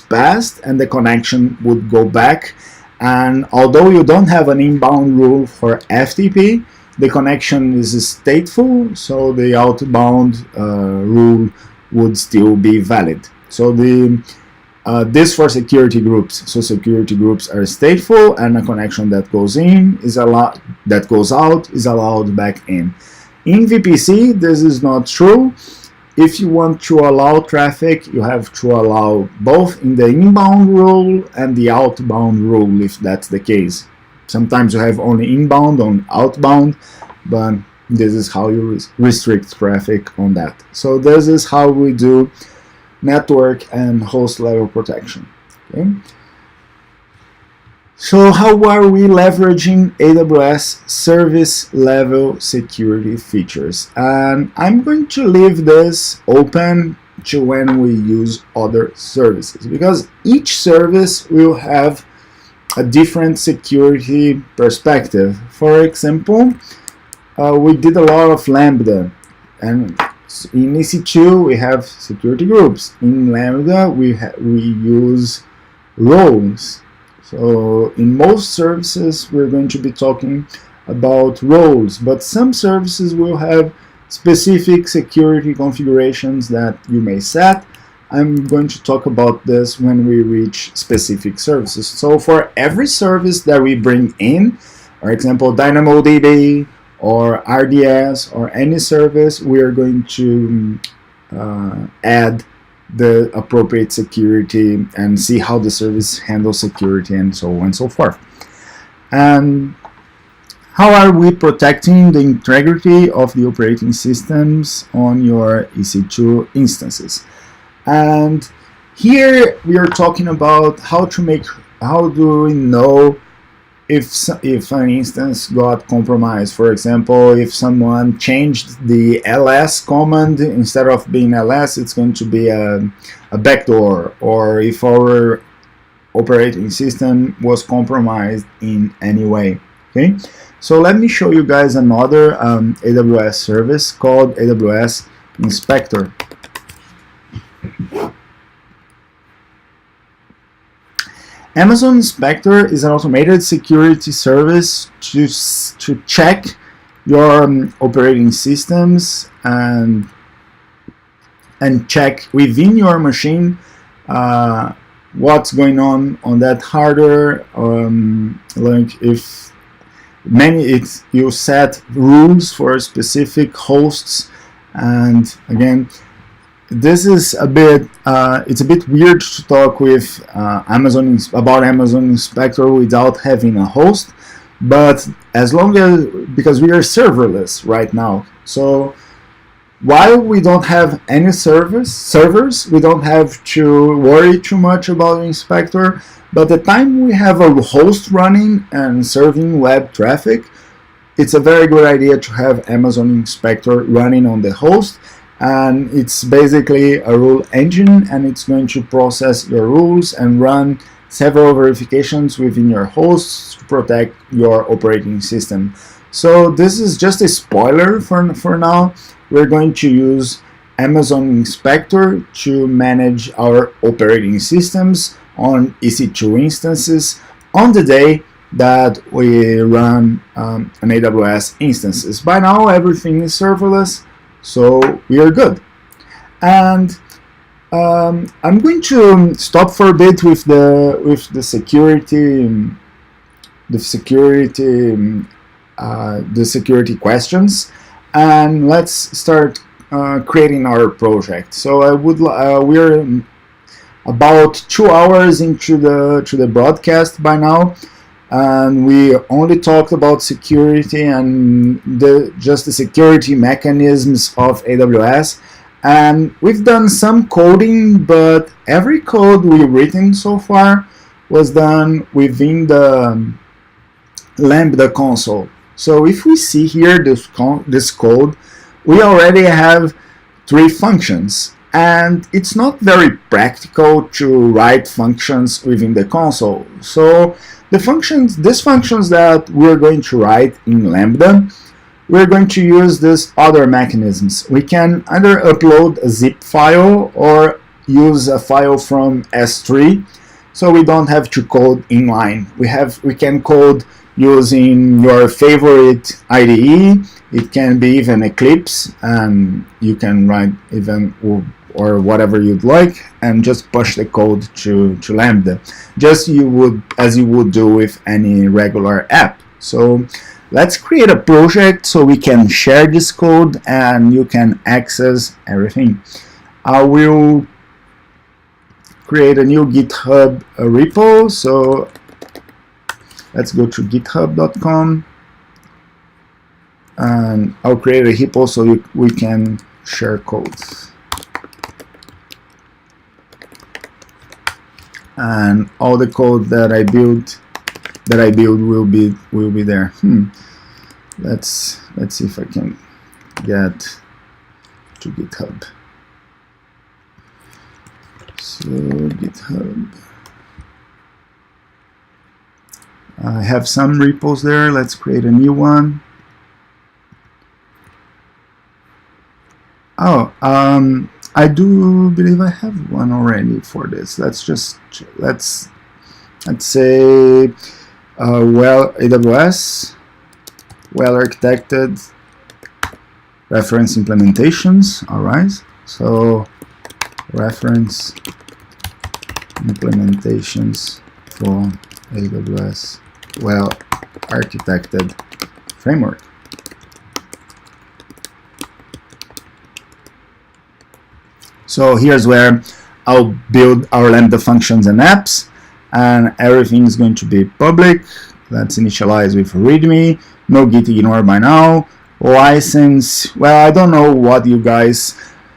passed and the connection would go back. And although you don't have an inbound rule for FTP, the connection is stateful, so the outbound rule would still be valid. So this for security groups. So security groups are stateful, and a connection that goes in is allowed, that goes out is allowed back in. In VPC, this is not true. If you want to allow traffic, you have to allow both in the inbound rule and the outbound rule, if that's the case. Sometimes you have only inbound, on outbound, but this is how you restrict traffic on that. So this is how we do network and host level protection. Okay? So how are we leveraging AWS service level security features? And I'm going to leave this open to when we use other services, because each service will have a different security perspective. For example, we did a lot of Lambda, and in EC2 we have security groups. In Lambda we use roles. So in most services we're going to be talking about roles, but some services will have specific security configurations that you may set. I'm going to talk about this when we reach specific services. So for every service that we bring in, for example, DynamoDB or RDS or any service, we are going to add the appropriate security and see how the service handles security and so on and so forth. And how are we protecting the integrity of the operating systems on your EC2 instances? And here we are talking about how do we know if an instance got compromised. For example, if someone changed the ls command, instead of being ls, it's going to be a backdoor, or if our operating system was compromised in any way. Okay, so let me show you guys another AWS service called AWS Inspector. Amazon Inspector is an automated security service to check your operating systems and check within your machine what's going on that hardware. Like if you set rules for specific hosts, and again, this is a bit it's a bit weird to talk with about Amazon Inspector without having a host, but as long as, because we are serverless right now, so while we don't have any servers, we don't have to worry too much about Inspector. But the time we have a host running and serving web traffic, it's a very good idea to have Amazon Inspector running on the host. And it's basically a rule engine, and it's going to process your rules and run several verifications within your hosts to protect your operating system. So this is just a spoiler for now. We're going to use Amazon Inspector to manage our operating systems on EC2 instances on the day that we run an AWS instances. By now everything is serverless, so we are good. And I'm going to stop for a bit with the security questions, and let's start creating our project. So I would we're about 2 hours into the broadcast by now, and we only talked about security and just the security mechanisms of AWS. And we've done some coding, but every code we've written so far was done within the Lambda console. So if we see here this code, we already have 3 functions, and it's not very practical to write functions within the console. So these functions that we're going to write in Lambda, we're going to use these other mechanisms. We can either upload a zip file or use a file from S3, so we don't have to code inline. We can code using your favorite IDE. It can be even Eclipse, and you can write even or whatever you'd like, and just push the code to Lambda, just as you would do with any regular app. So let's create a project so we can share this code and you can access everything. I will create a new GitHub repo. So let's go to github.com, and I'll create a repo so we can share codes. And all the code that I build will be there. Let's see if I can get to GitHub. So GitHub, I have some repos there. Let's create a new one. Oh, I do believe I have one already for this. Let's say AWS WellArchitected reference implementations. All right, so reference implementations for AWS WellArchitected Framework. So here's where I'll build our Lambda functions and apps, and everything is going to be public. Let's initialize with README. No git ignore by now. License, well, I don't know what you guys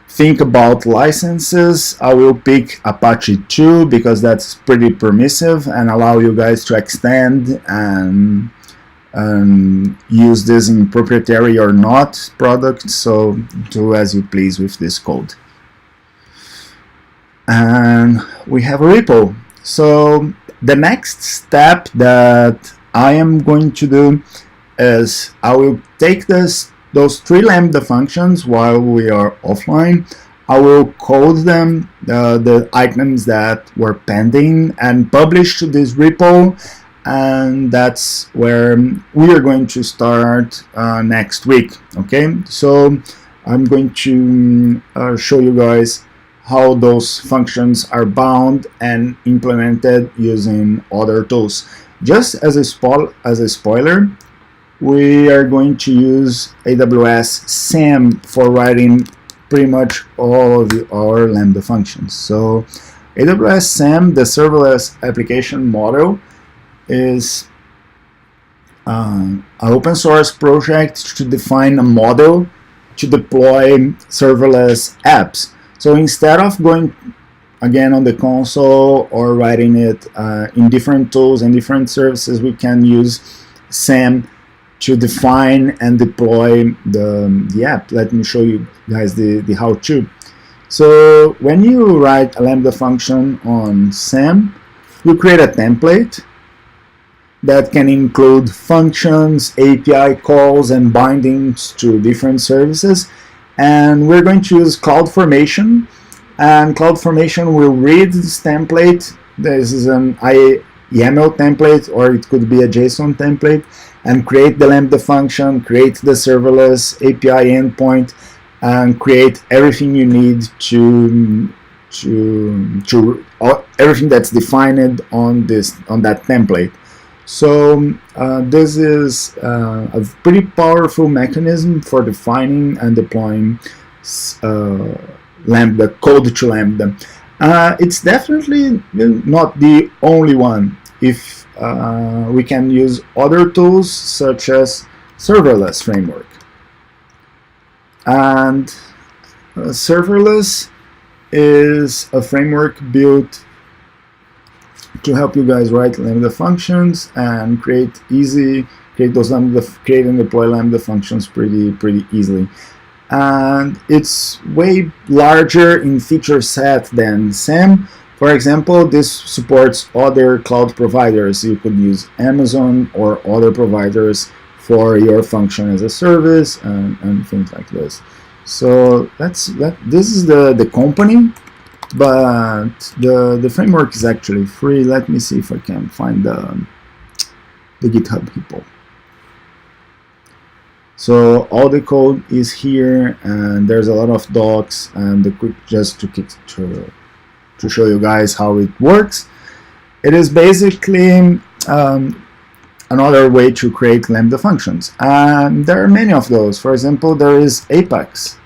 think about licenses. I will pick Apache 2 because that's pretty permissive and allow you guys to extend and use this in proprietary or not products. So do as you please with this code. And we have a repo. So the next step that I am going to do is I will take those 3 Lambda functions while we are offline. I will code them, the items that were pending, and publish to this repo, and that's where we are going to start next week. Okay, so I'm going to show you guys how those functions are bound and implemented using other tools. Just as a spoiler, we are going to use AWS SAM for writing pretty much all of our Lambda functions. So AWS SAM, the serverless application model, is an open source project to define a model to deploy serverless apps. So instead of going again on the console or writing it in different tools and different services, we can use SAM to define and deploy the app. Let me show you guys the how-to. So when you write a Lambda function on SAM, you create a template that can include functions, API calls, and bindings to different services. And we're going to use CloudFormation, and CloudFormation will read this template. This is an YAML template, or it could be a JSON template, and create the Lambda function, create the serverless API endpoint, and create everything you need to everything that's defined on that template. So this is a pretty powerful mechanism for defining and deploying Lambda code to Lambda. It's definitely not the only one. If we can use other tools such as Serverless framework. And Serverless is a framework built to help you guys write Lambda functions and create and deploy Lambda functions pretty easily. And it's way larger in feature set than SAM. For example, this supports other cloud providers. You could use Amazon or other providers for your function as a service and things like this. So this is the company, but the framework is actually free. Let me see if I can find the GitHub people. So all the code is here, and there's a lot of docs, and just to show you guys how it works. It is basically another way to create Lambda functions, and there are many of those. For example, there is Apex.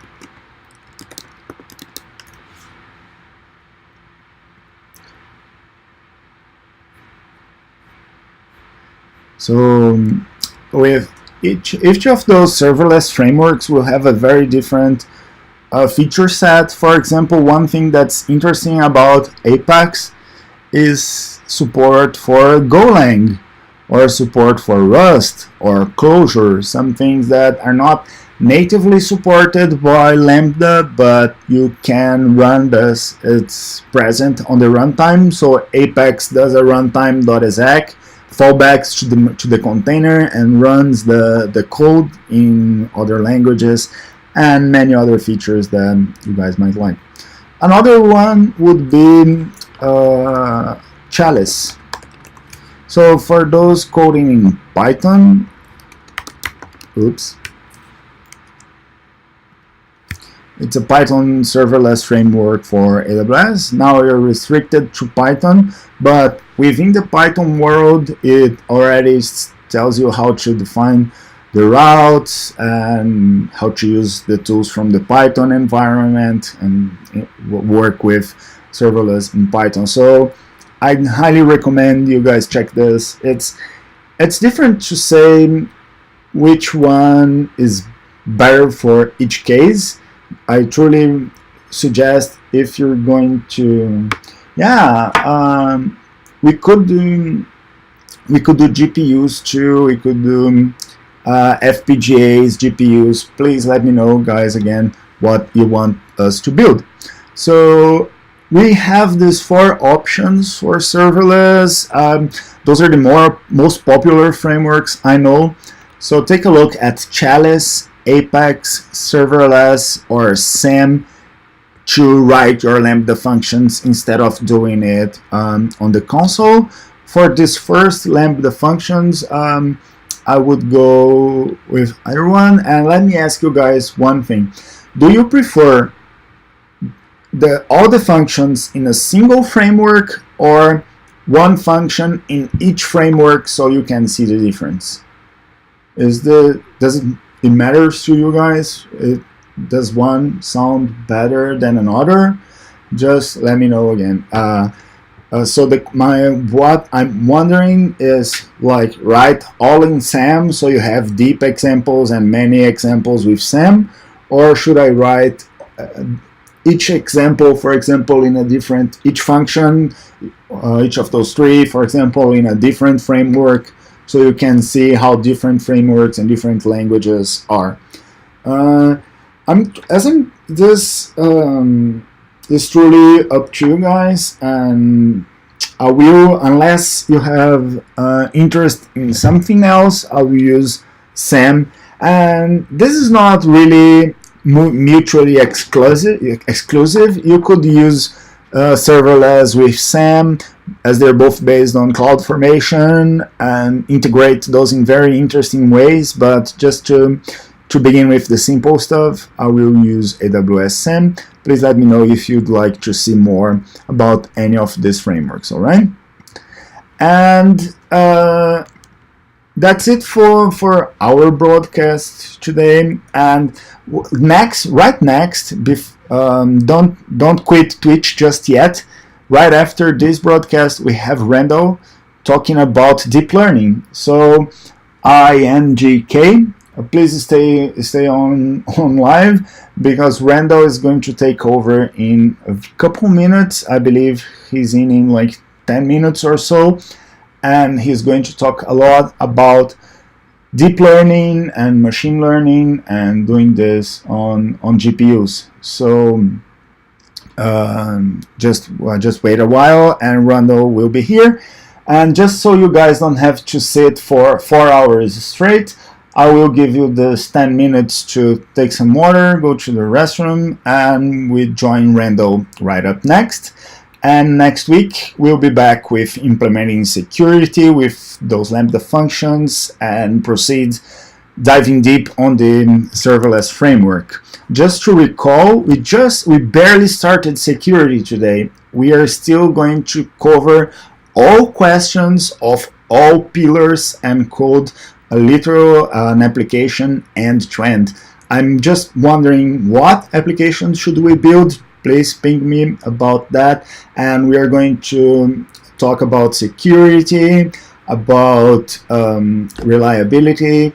So with each of those serverless frameworks will have a very different feature set. For example, one thing that's interesting about Apex is support for Golang, or support for Rust or Clojure, some things that are not natively supported by Lambda, but you can run this. It's present on the runtime. So Apex does a runtime.exec, fallbacks to the container, and runs the code in other languages, and many other features that you guys might like. Another one would be Chalice. So for those coding in Python, it's a Python serverless framework for AWS. Now you're restricted to Python, but within the Python world, it already tells you how to define the routes and how to use the tools from the Python environment and work with serverless in Python. So I highly recommend you guys check this. It's different to say which one is better for each case. I truly suggest, if you're going to, we could do GPUs too. We could do FPGAs, GPUs. Please let me know, guys, again, what you want us to build. So we have these 4 options for serverless. Those are the most popular frameworks I know. So take a look at Chalice, Apex, Serverless, or SAM to write your Lambda functions instead of doing it on the console. For this first Lambda functions, I would go with either one. And let me ask you guys one thing. Do you prefer all the functions in a single framework, or one function in each framework so you can see the difference? Does it matters to you guys? Does one sound better than another? Just let me know again. So what I'm wondering is, like, write all in SAM so you have deep examples and many examples with SAM, or should I write each example, for example, in a different, each function, each of those 3, for example, in a different framework, so you can see how different frameworks and different languages are. This is truly up to you guys, and I will, unless you have interest in something else, I will use SAM. And this is not really mutually exclusive. You could use serverless with SAM, as they're both based on CloudFormation and integrate those in very interesting ways. But just to begin with the simple stuff, I will use AWS SAM. Please let me know if you'd like to see more about any of these frameworks, all right? And that's it for our broadcast today. And right next, don't quit Twitch just yet. Right after this broadcast, we have Randall talking about deep learning. So INGK, please stay on live, because Randall is going to take over in a couple minutes. I believe he's in like 10 minutes or so, and he's going to talk a lot about deep learning and machine learning and doing this on GPUs. So just wait a while and Randall will be here. And just so you guys don't have to sit for 4 hours straight, I will give you this 10 minutes to take some water, go to the restroom, and we join Randall right up next. And next week, we'll be back with implementing security with those Lambda functions and proceed diving deep on the serverless framework. Just to recall, we barely started security today. We are still going to cover all questions of all pillars and code a literal an application end to end. I'm just wondering, what applications should we build? Please ping me about that. And we are going to talk about security, about reliability.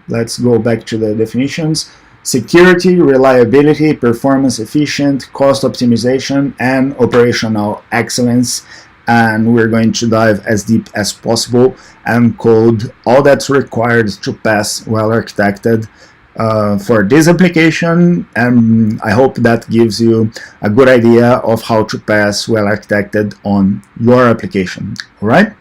Let's go back to the definitions. Security, reliability, performance efficient, cost optimization, and operational excellence. And we're going to dive as deep as possible and code all that's required to pass well-architected for this application. And I hope that gives you a good idea of how to pass well-architected on your application. All right.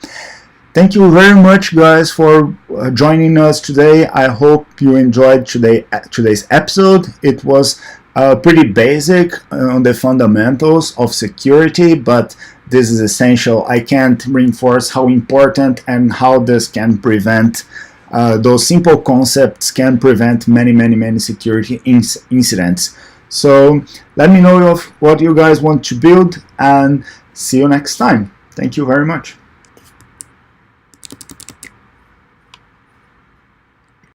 Thank you very much, guys, for joining us today. I hope you enjoyed today's episode. It was pretty basic on the fundamentals of security, but this is essential. I can't reinforce how important and how this can prevent, those simple concepts can prevent many security incidents. So let me know of what you guys want to build, and see you next time. Thank you very much.